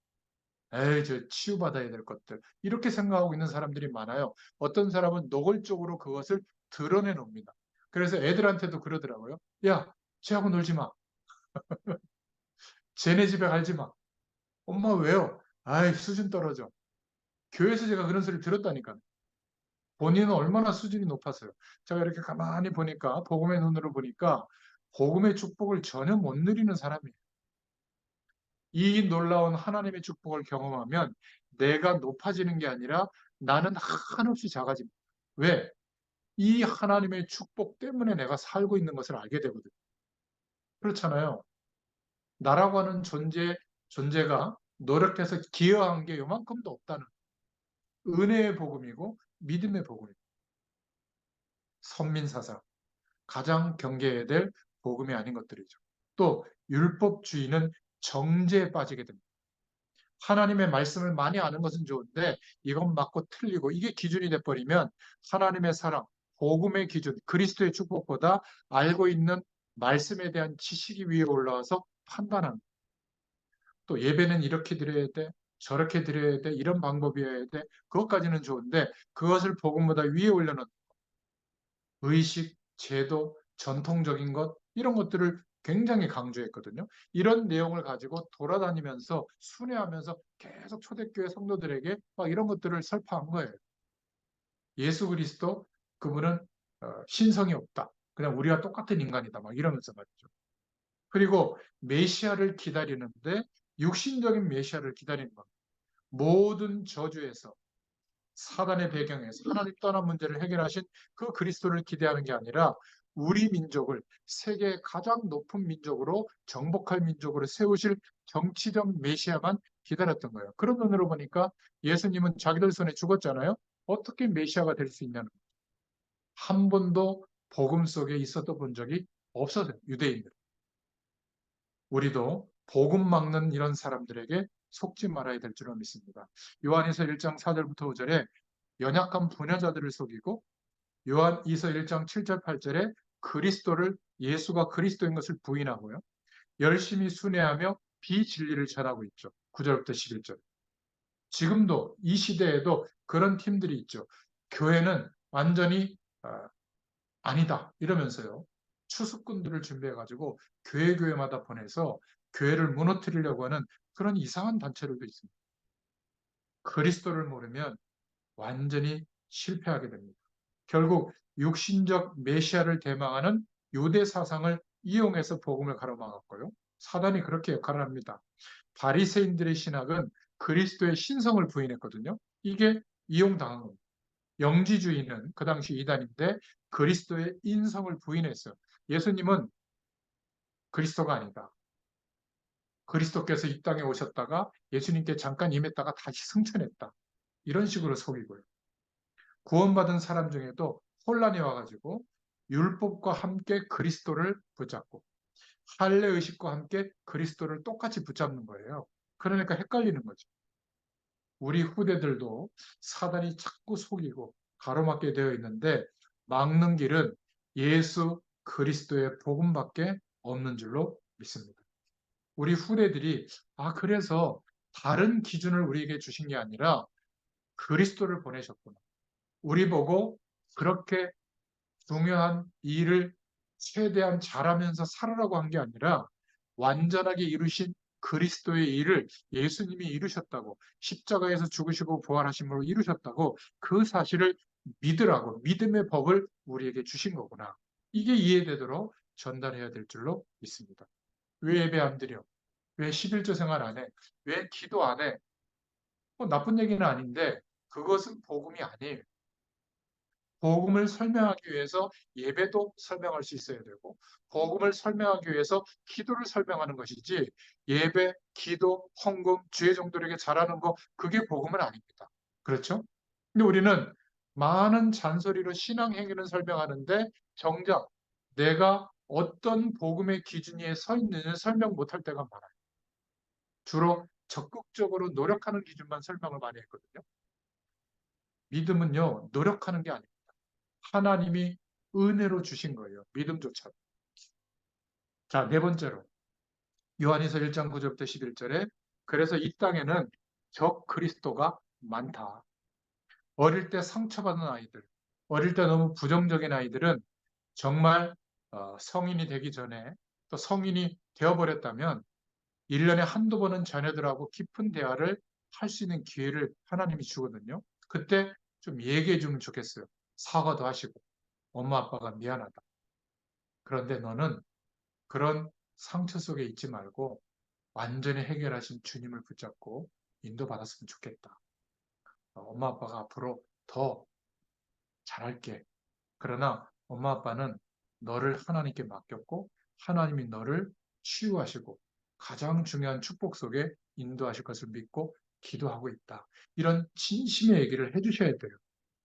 에이 저 치유받아야 될 것들 이렇게 생각하고 있는 사람들이 많아요. 어떤 사람은 노골적으로 그것을 드러내 놓습니다. 그래서 애들한테도 그러더라고요. 야, 쟤하고 놀지 마. 쟤네 집에 갈지 마. 엄마 왜요? 아이 수준 떨어져. 교회에서 제가 그런 소리 들었다니까. 본인은 얼마나 수준이 높았어요. 제가 이렇게 가만히 보니까 복음의 눈으로 보니까 복음의 축복을 전혀 못 누리는 사람이에요. 이 놀라운 하나님의 축복을 경험하면 내가 높아지는 게 아니라 나는 한없이 작아집니다. 왜? 이 하나님의 축복 때문에 내가 살고 있는 것을 알게 되거든요. 그렇잖아요. 나라고 하는 존재가 노력해서 기여한 게 요만큼도 없다는 은혜의 복음이고 믿음의 복음입니다. 선민사상. 가장 경계해야 될 복음이 아닌 것들이죠. 또 율법주의는 정죄에 빠지게 됩니다. 하나님의 말씀을 많이 아는 것은 좋은데 이건 맞고 틀리고 이게 기준이 돼버리면 하나님의 사랑, 복음의 기준, 그리스도의 축복보다 알고 있는 말씀에 대한 지식이 위에 올라와서 판단합니다. 또 예배는 이렇게 드려야 돼, 저렇게 드려야 돼, 이런 방법이어야 돼. 그것까지는 좋은데 그것을 복음보다 위에 올려놓은 의식, 제도, 전통적인 것 이런 것들을 굉장히 강조했거든요. 이런 내용을 가지고 돌아다니면서 순회하면서 계속 초대교회 성도들에게 막 이런 것들을 설파한 거예요. 예수 그리스도 그분은 신성이 없다. 그냥 우리와 똑같은 인간이다. 막 이러면서 말이죠. 그리고 메시아를 기다리는데 육신적인 메시아를 기다리는 겁니다. 모든 저주에서 사단의 배경에서 하나님 떠난 문제를 해결하신 그 그리스도를 기대하는 게 아니라 우리 민족을 세계의 가장 높은 민족으로 정복할 민족으로 세우실 정치적 메시아만 기다렸던 거예요. 그런 눈으로 보니까 예수님은 자기들 손에 죽었잖아요. 어떻게 메시아가 될 수 있냐는 거예요. 한 번도 복음 속에 있었던 본 적이 없어요. 유대인들. 우리도 복음 막는 이런 사람들에게 속지 말아야 될 줄로 믿습니다. 요한에서 1장 4절부터 5절에 연약한 부녀자들을 속이고 요한 2서 1장 7절 8절에 그리스도를 예수가 그리스도인 것을 부인하고요. 열심히 순회하며 비진리를 전하고 있죠. 9절부터 11절. 지금도 이 시대에도 그런 팀들이 있죠. 교회는 완전히 아니다 이러면서요. 추수꾼들을 준비해가지고 교회마다 보내서 교회를 무너뜨리려고 하는 그런 이상한 단체들도 있습니다. 그리스도를 모르면 완전히 실패하게 됩니다. 결국 육신적 메시아를 대망하는 유대 사상을 이용해서 복음을 가로막았고요. 사단이 그렇게 역할을 합니다. 바리새인들의 신학은 그리스도의 신성을 부인했거든요. 이게 이용당한 겁니다. 영지주의는 그 당시 이단인데 그리스도의 인성을 부인했어요. 예수님은 그리스도가 아니다. 그리스도께서 이 땅에 오셨다가 예수님께 잠깐 임했다가 다시 승천했다. 이런 식으로 속이고요. 구원받은 사람 중에도 혼란이 와가지고 율법과 함께 그리스도를 붙잡고 할례의식과 함께 그리스도를 똑같이 붙잡는 거예요. 그러니까 헷갈리는 거죠. 우리 후대들도 사단이 자꾸 속이고 가로막게 되어 있는데 막는 길은 예수 그리스도의 복음밖에 없는 줄로 믿습니다. 우리 후대들이 그래서 다른 기준을 우리에게 주신 게 아니라 그리스도를 보내셨구나. 우리 보고 그렇게 중요한 일을 최대한 잘하면서 살아라고 한 게 아니라 완전하게 이루신 그리스도의 일을 예수님이 이루셨다고 십자가에서 죽으시고 부활하심으로 이루셨다고 그 사실을 믿으라고 믿음의 법을 우리에게 주신 거구나. 이게 이해되도록 전달해야 될 줄로 믿습니다. 왜 예배 안 드려? 왜 11조 생활 안 해? 왜 기도 안 해? 뭐 나쁜 얘기는 아닌데 그것은 복음이 아니에요. 복음을 설명하기 위해서 예배도 설명할 수 있어야 되고, 복음을 설명하기 위해서 기도를 설명하는 것이지, 예배, 기도, 헌금, 주의 종들에게 잘하는 거, 그게 복음은 아닙니다. 그렇죠? 근데 우리는 많은 잔소리로 신앙 행위를 설명하는데, 정작 내가 어떤 복음의 기준에 서 있는지는 설명 못할 때가 많아요. 주로 적극적으로 노력하는 기준만 설명을 많이 했거든요. 믿음은요, 노력하는 게 아닙니다. 하나님이 은혜로 주신 거예요. 믿음조차도. 자, 네 번째로 요한일서 1장 9절부터 11절에 그래서 이 땅에는 적 그리스도가 많다. 어릴 때 상처받은 아이들, 어릴 때 너무 부정적인 아이들은 정말 성인이 되기 전에 또 성인이 되어버렸다면 1년에 한두 번은 자녀들하고 깊은 대화를 할 수 있는 기회를 하나님이 주거든요. 그때 좀 얘기해 주면 좋겠어요. 사과도 하시고 엄마 아빠가 미안하다. 그런데 너는 그런 상처 속에 있지 말고 완전히 해결하신 주님을 붙잡고 인도받았으면 좋겠다. 엄마 아빠가 앞으로 더 잘할게. 그러나 엄마 아빠는 너를 하나님께 맡겼고 하나님이 너를 치유하시고 가장 중요한 축복 속에 인도하실 것을 믿고 기도하고 있다. 이런 진심의 얘기를 해주셔야 돼요.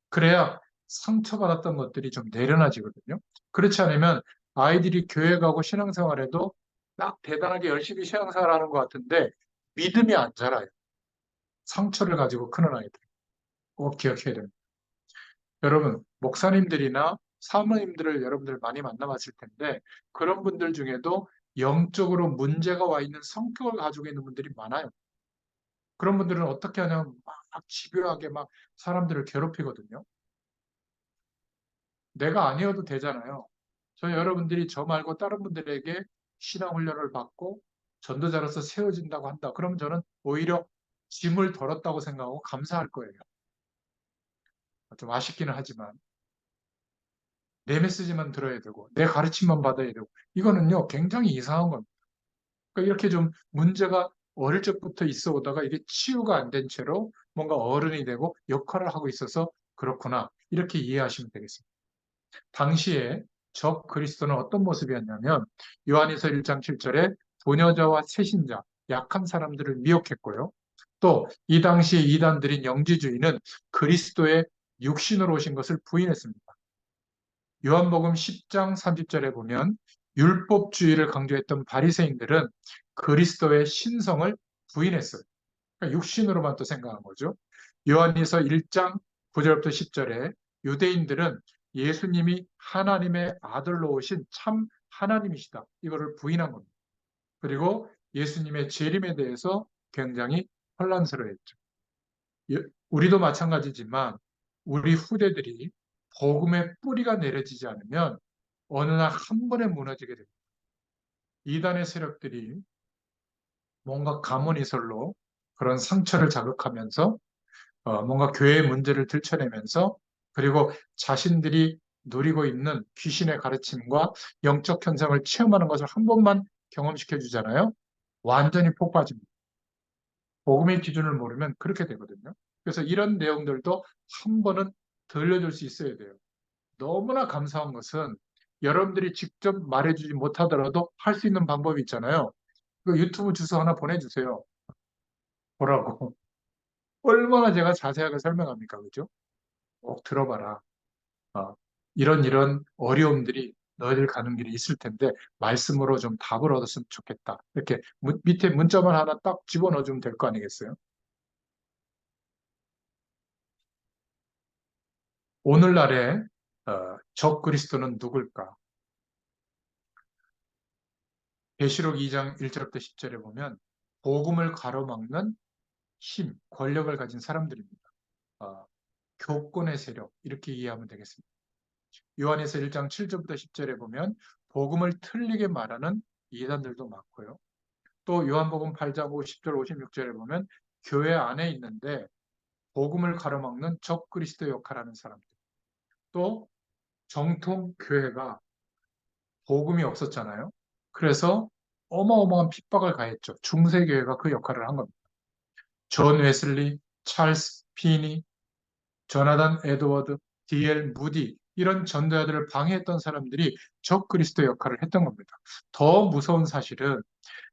그래야 상처받았던 것들이 좀 내려놔지거든요. 그렇지 않으면 아이들이 교회 가고 신앙생활에도 막 대단하게 열심히 신앙생활하는 것 같은데 믿음이 안 자라요. 상처를 가지고 크는 아이들. 꼭 기억해야 됩니다. 여러분, 목사님들이나 사모님들을 여러분들 많이 만나봤을 텐데 그런 분들 중에도 영적으로 문제가 와 있는 성격을 가지고 있는 분들이 많아요. 그런 분들은 어떻게 하냐면 막 집요하게 막 사람들을 괴롭히거든요. 내가 아니어도 되잖아요. 여러분들이 저 말고 다른 분들에게 신앙 훈련을 받고 전도자로서 세워진다고 한다. 그러면 저는 오히려 짐을 덜었다고 생각하고 감사할 거예요. 좀 아쉽기는 하지만 내 메시지만 들어야 되고 내 가르침만 받아야 되고 이거는요 굉장히 이상한 겁니다. 그러니까 이렇게 좀 문제가 어릴 적부터 있어 오다가 이게 치유가 안 된 채로 뭔가 어른이 되고 역할을 하고 있어서 그렇구나 이렇게 이해하시면 되겠습니다. 당시에 적 그리스도는 어떤 모습이었냐면 요한일서 1장 7절에 도녀자와 세신자, 약한 사람들을 미혹했고요. 또 이 당시 이단들인 영지주의는 그리스도의 육신으로 오신 것을 부인했습니다. 요한복음 10장 30절에 보면 율법주의를 강조했던 바리새인들은 그리스도의 신성을 부인했어요. 그러니까 육신으로만 또 생각한 거죠. 요한일서 1장 9절부터 10절에 유대인들은 예수님이 하나님의 아들로 오신 참 하나님이시다. 이거를 부인한 겁니다. 그리고 예수님의 재림에 대해서 굉장히 혼란스러워했죠. 우리도 마찬가지지만 우리 후대들이 복음의 뿌리가 내려지지 않으면 어느 날 한 번에 무너지게 됩니다. 이단의 세력들이 뭔가 가문이설로 그런 상처를 자극하면서 뭔가 교회의 문제를 들춰내면서 그리고 자신들이 누리고 있는 귀신의 가르침과 영적 현상을 체험하는 것을 한 번만 경험시켜 주잖아요. 완전히 폭빠집니다. 복음의 기준을 모르면 그렇게 되거든요. 그래서 이런 내용들도 한 번은 들려줄 수 있어야 돼요. 너무나 감사한 것은 여러분들이 직접 말해주지 못하더라도 할 수 있는 방법이 있잖아요. 그 유튜브 주소 하나 보내주세요. 보라고. 얼마나 제가 자세하게 설명합니까? 그죠? 꼭 들어봐라. 어, 이런 어려움들이 너희들 가는 길에 있을 텐데 말씀으로 좀 답을 얻었으면 좋겠다. 이렇게 밑에 문자만 하나 딱 집어넣어주면 될 거 아니겠어요? 오늘날의 적 그리스도는 누굴까? 계시록 2장 1절부터 10절에 보면 복음을 가로막는 힘, 권력을 가진 사람들입니다. 어, 교권의 세력 이렇게 이해하면 되겠습니다. 요한에서 1장 7절부터 10절에 보면 복음을 틀리게 말하는 이단들도 많고요. 또 요한복음 8장 50절 56절에 보면 교회 안에 있는데 복음을 가로막는 적그리스도 역할하는 사람들. 또 정통 교회가 복음이 없었잖아요. 그래서 어마어마한 핍박을 가했죠. 중세교회가 그 역할을 한 겁니다. 존 웨슬리, 찰스 피니, 조나단 에드워드, D.L. 무디 이런 전도자들을 방해했던 사람들이 적 그리스도 역할을 했던 겁니다. 더 무서운 사실은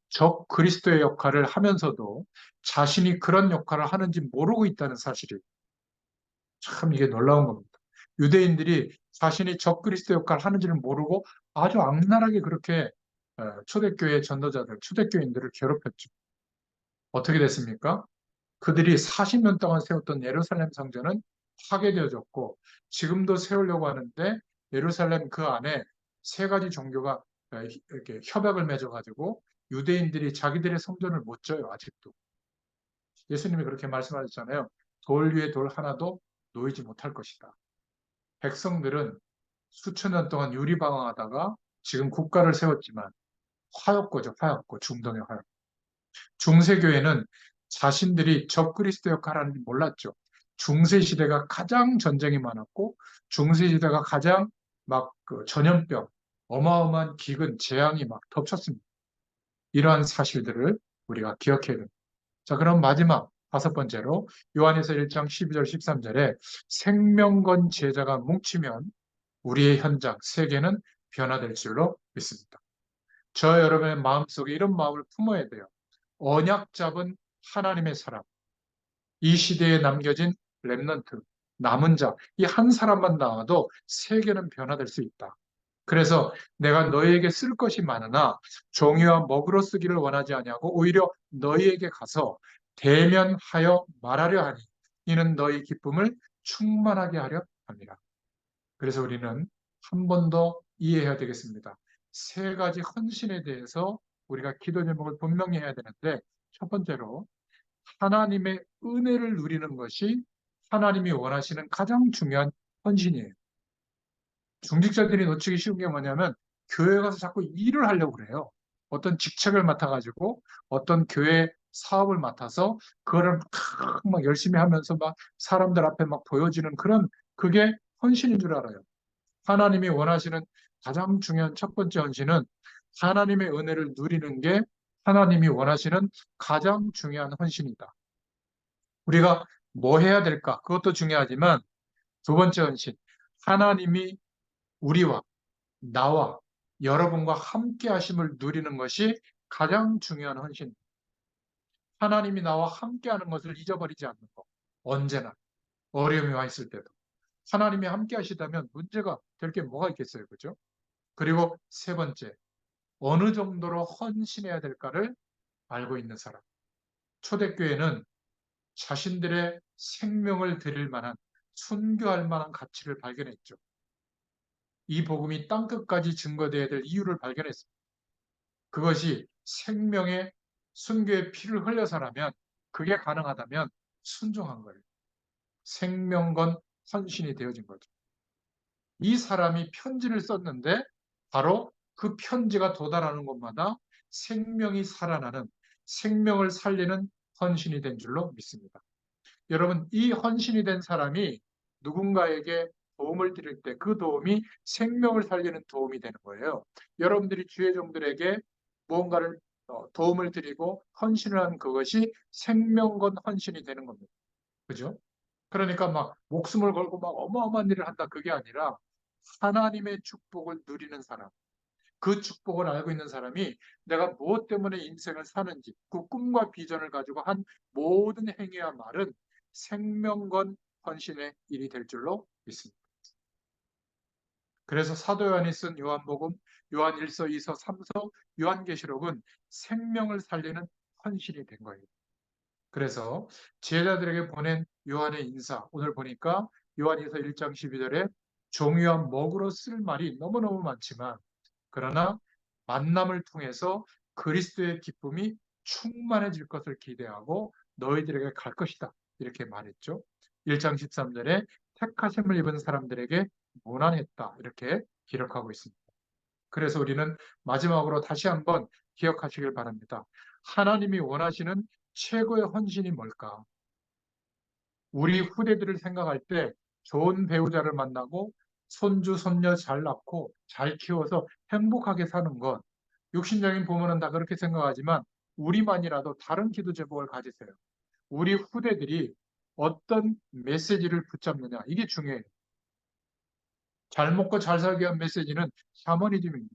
적 그리스도의 역할을 하면서도 자신이 그런 역할을 하는지 모르고 있다는 사실이 참 이게 놀라운 겁니다. 유대인들이 자신이 적 그리스도 역할을 하는지를 모르고 아주 악랄하게 그렇게 초대교회 전도자들, 초대교인들을 괴롭혔죠. 어떻게 됐습니까? 그들이 40년 동안 세웠던 예루살렘 성전은 파괴되어졌고 지금도 세우려고 하는데 예루살렘 그 안에 세 가지 종교가 이렇게 협약을 맺어가지고 유대인들이 자기들의 성전을 못 져요, 아직도. 예수님이 그렇게 말씀하셨잖아요. 돌 위에 돌 하나도 놓이지 못할 것이다. 백성들은 수천 년 동안 유리방황하다가 지금 국가를 세웠지만 화였고죠, 화였고, 중동의 화였. 중세교회는 자신들이 적그리스도 역할을 하는지 몰랐죠. 중세시대가 가장 전쟁이 많았고, 중세시대가 가장 막그 전염병, 어마어마한 기근, 재앙이 막 덮쳤습니다. 이러한 사실들을 우리가 기억해야 됩니다. 자, 그럼 마지막 다섯 번째로 요한에서 1장 12절 13절에 생명건 제자가 뭉치면 우리의 현장, 세계는 변화될 줄로 믿습니다. 저 여러분의 마음속에 이런 마음을 품어야 돼요. 언약 잡은 하나님의 사람, 이 시대에 남겨진 렘넌트, 남은 자, 이 한 사람만 나와도 세계는 변화될 수 있다. 그래서 내가 너희에게 쓸 것이 많으나 종이와 먹으로 쓰기를 원하지 아니하고 오히려 너희에게 가서 대면하여 말하려 하니 이는 너희 기쁨을 충만하게 하려 합니다. 그래서 우리는 한 번 더 이해해야 되겠습니다. 세 가지 헌신에 대해서 우리가 기도 제목을 분명히 해야 되는데 첫 번째로 하나님의 은혜를 누리는 것이 하나님이 원하시는 가장 중요한 헌신이에요. 중직자들이 놓치기 쉬운 게 뭐냐면 교회 가서 자꾸 일을 하려고 그래요. 어떤 직책을 맡아가지고 어떤 교회 사업을 맡아서 그거를 막 열심히 하면서 막 사람들 앞에 막 보여지는 그런 그게 헌신인 줄 알아요. 하나님이 원하시는 가장 중요한 첫 번째 헌신은 하나님의 은혜를 누리는 게 하나님이 원하시는 가장 중요한 헌신이다. 우리가 뭐 해야 될까? 그것도 중요하지만 두 번째 헌신, 하나님이 우리와 나와 여러분과 함께 하심을 누리는 것이 가장 중요한 헌신. 하나님이 나와 함께 하는 것을 잊어버리지 않는 것. 언제나 어려움이 와 있을 때도. 하나님이 함께 하시다면 문제가 될 게 뭐가 있겠어요. 그죠? 그리고 세 번째, 어느 정도로 헌신해야 될까를 알고 있는 사람. 초대교회는 자신들의 생명을 드릴 만한, 순교할 만한 가치를 발견했죠. 이 복음이 땅끝까지 증거되어야 될 이유를 발견했습니다. 그것이 생명의 순교의 피를 흘려서라면 그게 가능하다면 순종한 거예요. 생명건 헌신이 되어진 거죠. 이 사람이 편지를 썼는데 바로 그 편지가 도달하는 곳마다 생명이 살아나는 생명을 살리는 헌신이 된 줄로 믿습니다. 여러분, 이 헌신이 된 사람이 누군가에게 도움을 드릴 때 그 도움이 생명을 살리는 도움이 되는 거예요. 여러분들이 주의 종들에게 무언가를 도움을 드리고 헌신을 한 그것이 생명건 헌신이 되는 겁니다. 그죠? 그러니까 막 목숨을 걸고 막 어마어마한 일을 한다 그게 아니라 하나님의 축복을 누리는 사람, 그 축복을 알고 있는 사람이 내가 무엇 때문에 인생을 사는지 그 꿈과 비전을 가지고 한 모든 행위와 말은 생명건 헌신의 일이 될 줄로 믿습니다. 그래서 사도 요한이 쓴 요한복음, 요한 1서, 2서, 3서, 요한계시록은 생명을 살리는 헌신이 된 거예요. 그래서 제자들에게 보낸 요한의 인사, 오늘 보니까 요한에서 1장 12절에 종이와 먹으로 쓸 말이 너무너무 많지만 그러나 만남을 통해서 그리스도의 기쁨이 충만해질 것을 기대하고 너희들에게 갈 것이다. 이렇게 말했죠. 1장 13절에 택하심을 입은 사람들에게 고난했다. 이렇게 기록하고 있습니다. 그래서 우리는 마지막으로 다시 한번 기억하시길 바랍니다. 하나님이 원하시는 최고의 헌신이 뭘까? 우리 후대들을 생각할 때 좋은 배우자를 만나고 손주, 손녀 잘 낳고 잘 키워서 행복하게 사는 것. 육신적인 부모는 다 그렇게 생각하지만 우리만이라도 다른 기도 제목을 가지세요. 우리 후대들이 어떤 메시지를 붙잡느냐. 이게 중요해요. 잘 먹고 잘 살기 위한 메시지는 샤머니즘입니다.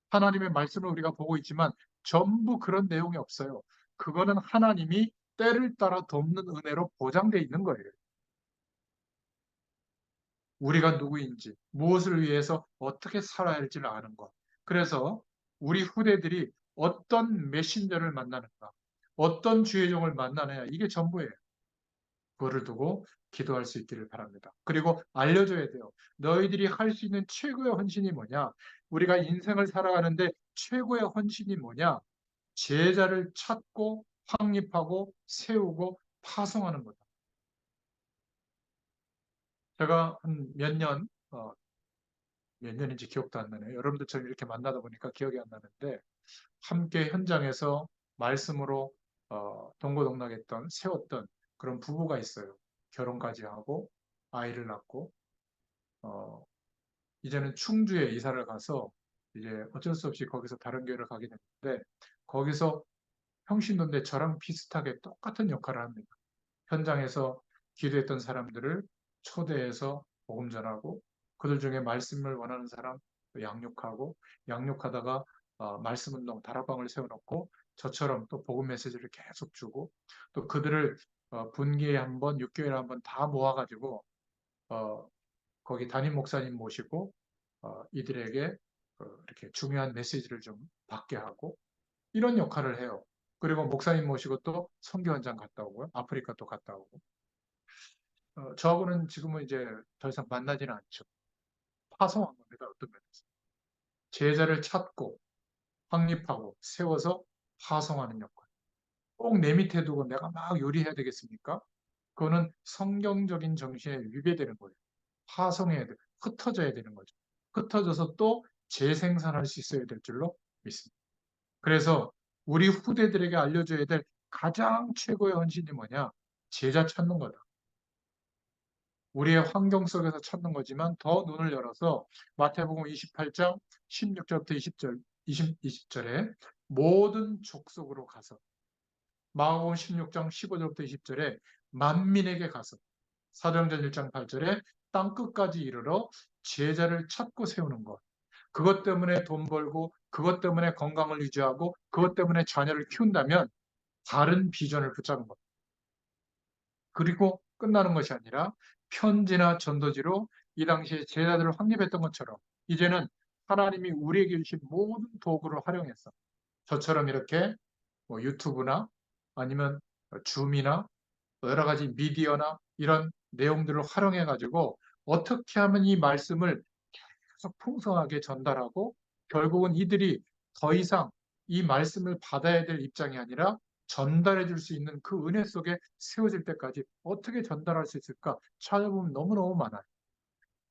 하나님의 말씀을 우리가 보고 있지만 전부 그런 내용이 없어요. 그거는 하나님이 때를 따라 돕는 은혜로 보장되어 있는 거예요. 우리가 누구인지, 무엇을 위해서 어떻게 살아야 할지를 아는 것. 그래서 우리 후대들이 어떤 메신저를 만나는가, 어떤 주의 종을 만나느냐, 이게 전부예요. 그거를 두고 기도할 수 있기를 바랍니다. 그리고 알려줘야 돼요. 너희들이 할 수 있는 최고의 헌신이 뭐냐? 우리가 인생을 살아가는데 최고의 헌신이 뭐냐? 제자를 찾고 확립하고 세우고 파송하는 거다. 제가 한 몇 년인지 기억도 안 나네요. 여러분들처럼 이렇게 만나다 보니까 기억이 안 나는데, 함께 현장에서 말씀으로 동고동락했던, 세웠던 그런 부부가 있어요. 결혼까지 하고 아이를 낳고 어, 이제는 충주에 이사를 가서 이제 어쩔 수 없이 거기서 다른 교회를 가게 됐는데, 거기서 평신도인데 저랑 비슷하게 똑같은 역할을 합니다. 현장에서 기도했던 사람들을 초대해서 복음 전하고, 그들 중에 말씀을 원하는 사람 양육하고, 양육하다가 말씀 운동 다락방을 세워놓고 저처럼 또 복음 메시지를 계속 주고, 또 그들을 분기에 한 번, 6개월에 한 번 다 모아가지고 어, 거기 담임 목사님 모시고 이들에게 이렇게 중요한 메시지를 좀 받게 하고, 이런 역할을 해요. 그리고 목사님 모시고 또 선교 현장 갔다 오고요. 아프리카 또 갔다 오고. 저하고는 지금은 이제 더 이상 만나지는 않죠. 파송한 겁니다. 어떤 면에서. 제자를 찾고 확립하고 세워서 파송하는 역할. 꼭 내 밑에 두고 내가 막 요리해야 되겠습니까? 그거는 성경적인 정신에 위배되는 거예요. 파송해야 돼. 흩어져야 되는 거죠. 흩어져서 또 재생산할 수 있어야 될 줄로 믿습니다. 그래서 우리 후대들에게 알려줘야 될 가장 최고의 헌신이 뭐냐? 제자 찾는 거다. 우리의 환경 속에서 찾는 거지만 더 눈을 열어서 마태복음 28장 16절부터 20절에 모든 족속으로 가서, 마가복음 16장 15절부터 20절에 만민에게 가서, 사도행전 1장 8절에 땅 끝까지 이르러 제자를 찾고 세우는 것. 그것 때문에 돈 벌고, 그것 때문에 건강을 유지하고, 그것 때문에 자녀를 키운다면 다른 비전을 붙잡은 것. 그리고 끝나는 것이 아니라 편지나 전도지로 이 당시에 제자들을 확립했던 것처럼 이제는 하나님이 우리에게 주신 모든 도구를 활용해서 저처럼 이렇게 뭐 유튜브나 아니면 줌이나 여러 가지 미디어나 이런 내용들을 활용해 가지고 어떻게 하면 이 말씀을 계속 풍성하게 전달하고, 결국은 이들이 더 이상 이 말씀을 받아야 될 입장이 아니라 전달해 줄 수 있는 그 은혜 속에 세워질 때까지 어떻게 전달할 수 있을까 찾아보면 너무너무 많아요.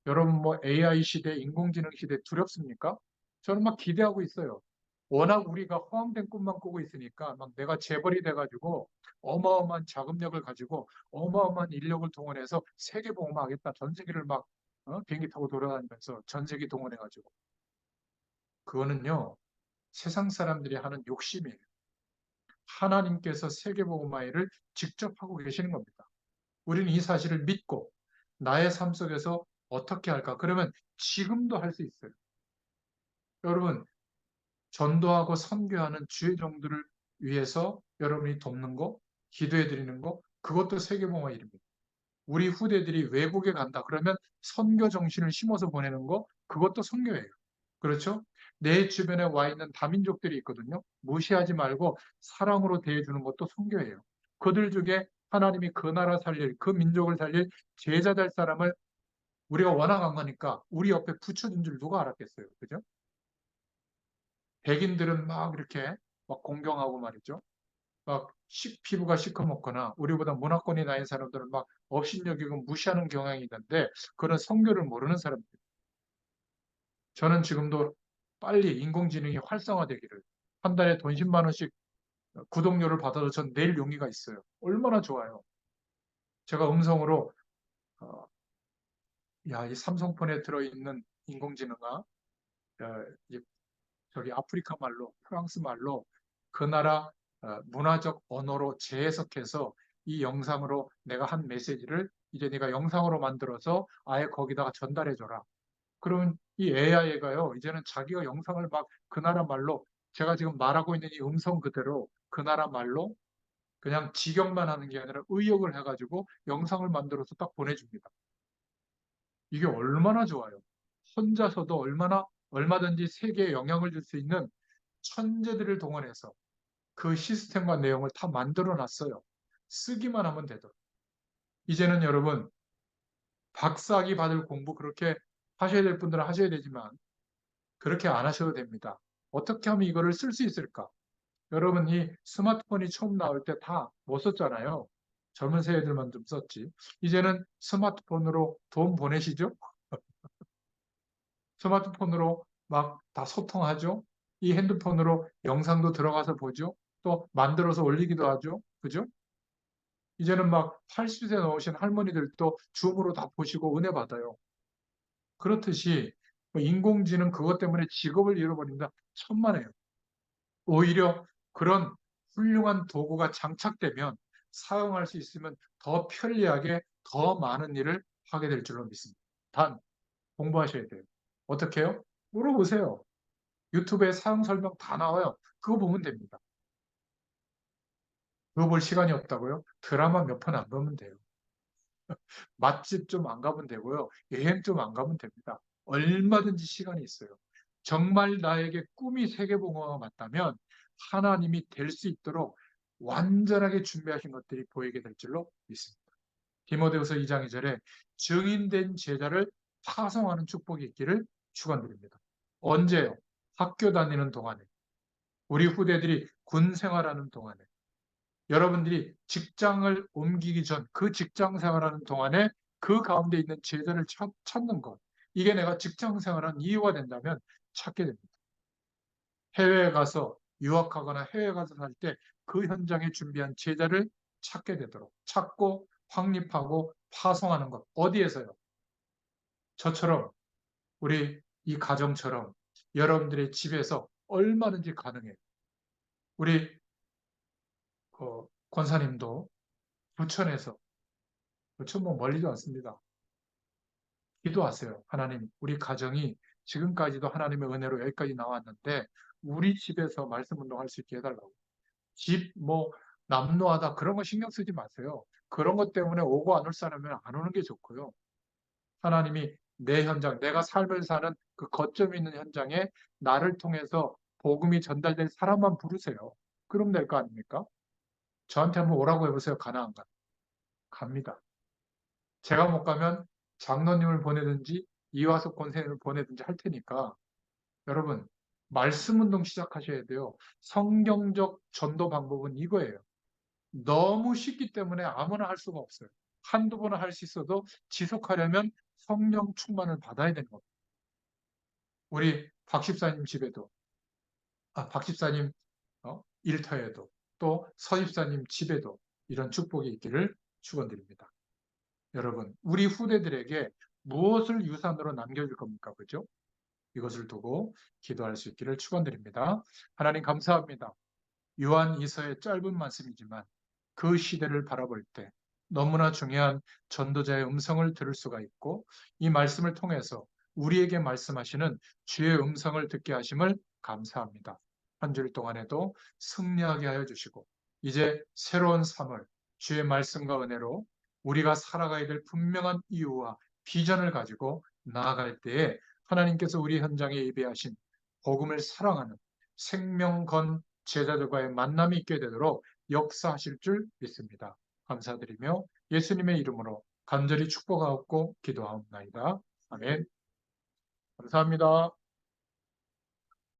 여러분 뭐 AI 시대, 인공지능 시대 두렵습니까? 저는 막 기대하고 있어요. 워낙 우리가 허황된 꿈만 꾸고 있으니까 막 내가 재벌이 돼가지고 어마어마한 자금력을 가지고 어마어마한 인력을 동원해서 세계 봉음하겠다. 전 세계를 막 비행기 타고 돌아다니면서 전 세계 동원해가지고. 그거는요, 세상 사람들이 하는 욕심이에요. 하나님께서 세계 복음화를 직접 하고 계시는 겁니다. 우리는 이 사실을 믿고 나의 삶 속에서 어떻게 할까? 그러면 지금도 할 수 있어요. 여러분, 전도하고 선교하는 주의 종들을 위해서 여러분이 돕는 거, 기도해 드리는 거, 그것도 세계봉화 일입니다. 우리 후대들이 외국에 간다 그러면 선교 정신을 심어서 보내는 거, 그것도 선교예요. 그렇죠? 내 주변에 와 있는 다민족들이 있거든요. 무시하지 말고 사랑으로 대해주는 것도 선교예요. 그들 중에 하나님이 그 나라 살릴, 그 민족을 살릴 제자 될 사람을 우리가 워낙 안 가니까 우리 옆에 붙여준 줄 누가 알았겠어요. 그죠? 백인들은 막 이렇게 막 공경하고 말이죠. 막 피부가 시커멓거나 우리보다 문화권이 나인 사람들은 막 업신여기고 무시하는 경향이 있는데, 그런 성교를 모르는 사람들. 저는 지금도 빨리 인공지능이 활성화되기를, 한 달에 돈 10만 원씩 구독료를 받아도 전 낼 용의가 있어요. 얼마나 좋아요. 제가 음성으로 어, 야, 이 삼성폰에 들어있는 인공지능아, 이 저기 아프리카 말로, 프랑스 말로 그 나라 문화적 언어로 재해석해서 이 영상으로 내가 한 메시지를 이제 네가 영상으로 만들어서 아예 거기다가 전달해줘라. 그러면 이 AI가요, 이제는 자기가 영상을 막 그 나라 말로, 제가 지금 말하고 있는 이 음성 그대로 그 나라 말로 그냥 직역만 하는 게 아니라 의역을 해가지고 영상을 만들어서 딱 보내줍니다. 이게 얼마나 좋아요. 혼자서도 얼마나 얼마든지 세계에 영향을 줄 수 있는 천재들을 동원해서 그 시스템과 내용을 다 만들어 놨어요. 쓰기만 하면 되도록. 이제는 여러분, 박사학위 받을 공부 그렇게 하셔야 될 분들은 하셔야 되지만, 그렇게 안 하셔도 됩니다. 어떻게 하면 이거를 쓸 수 있을까? 여러분, 이 스마트폰이 처음 나올 때 다 못 썼잖아요. 젊은 세대들만 좀 썼지. 이제는 스마트폰으로 돈 보내시죠? 스마트폰으로 막 다 소통하죠? 이 핸드폰으로 영상도 들어가서 보죠? 또 만들어서 올리기도 하죠? 그죠? 이제는 막 80세 넘으신 할머니들도 줌으로 다 보시고 은혜 받아요. 그렇듯이 뭐 인공지능 그것 때문에 직업을 잃어버린다. 천만에요. 오히려 그런 훌륭한 도구가 장착되면 사용할 수 있으면 더 편리하게 더 많은 일을 하게 될 줄로 믿습니다. 단, 공부하셔야 돼요. 어떻게 해요? 물어보세요. 유튜브에 사용 설명 다 나와요. 그거 보면 됩니다. 그거 볼 시간이 없다고요? 드라마 몇 편 안 보면 돼요. 맛집 좀 안 가면 되고요. 여행 좀 안 가면 됩니다. 얼마든지 시간이 있어요. 정말 나에게 꿈이 세계복음화가 맞다면 하나님이 될 수 있도록 완전하게 준비하신 것들이 보이게 될 줄로 믿습니다. 디모데후서 2장 2절에 증인된 제자를 파송하는 축복이 있기를 축원드립니다. 언제요? 학교 다니는 동안에, 우리 후대들이 군 생활하는 동안에, 여러분들이 직장을 옮기기 전 그 직장 생활하는 동안에 그 가운데 있는 제자를 찾는 것. 이게 내가 직장 생활한 이유가 된다면 찾게 됩니다. 해외에 가서 유학하거나 해외에 가서 살 때 그 현장에 준비한 제자를 찾게 되도록 찾고 확립하고 파송하는 것. 어디에서요? 저처럼 우리 이 가정처럼 여러분들의 집에서 얼마든지 가능해요. 우리 권사님도 부천에서 부천 뭐 멀리도 않습니다. 기도하세요. 하나님, 우리 가정이 지금까지도 하나님의 은혜로 여기까지 나왔는데 우리 집에서 말씀 운동할 수 있게 해달라고. 집 뭐 남루하다 그런 거 신경 쓰지 마세요. 그런 것 때문에 오고 안 올 사람은 안 오는 게 좋고요. 하나님이 내 현장, 내가 삶을 사는 그 거점 있는 현장에 나를 통해서 복음이 전달될 사람만 부르세요. 그럼 될 거 아닙니까? 저한테 한번 오라고 해보세요. 가나안 가. 갑니다. 제가 못 가면 장로님을 보내든지 이화석 권사님을 보내든지 할 테니까 여러분 말씀 운동 시작하셔야 돼요. 성경적 전도 방법은 이거예요. 너무 쉽기 때문에 아무나 할 수가 없어요. 한두 번은 할 수 있어도 지속하려면 성령 충만을 받아야 되는 겁니다. 우리 박 집사님 집에도, 박 집사님 일터에도 또 서 집사님 집에도 이런 축복이 있기를 축원드립니다. 여러분, 우리 후대들에게 무엇을 유산으로 남겨줄 겁니까? 그죠? 이것을 두고 기도할 수 있기를 축원드립니다. 하나님 감사합니다. 요한 이서의 짧은 말씀이지만 그 시대를 바라볼 때 너무나 중요한 전도자의 음성을 들을 수가 있고 이 말씀을 통해서 우리에게 말씀하시는 주의 음성을 듣게 하심을 감사합니다. 한 주일 동안에도 승리하게 하여 주시고 이제 새로운 삶을 주의 말씀과 은혜로 우리가 살아가야 될 분명한 이유와 비전을 가지고 나아갈 때에 하나님께서 우리 현장에 예배하신 복음을 사랑하는 생명 건 제자들과의 만남이 있게 되도록 역사하실 줄 믿습니다. 감사드리며 예수님의 이름으로 간절히 축복하옵고 기도하옵나이다. 아멘. 감사합니다.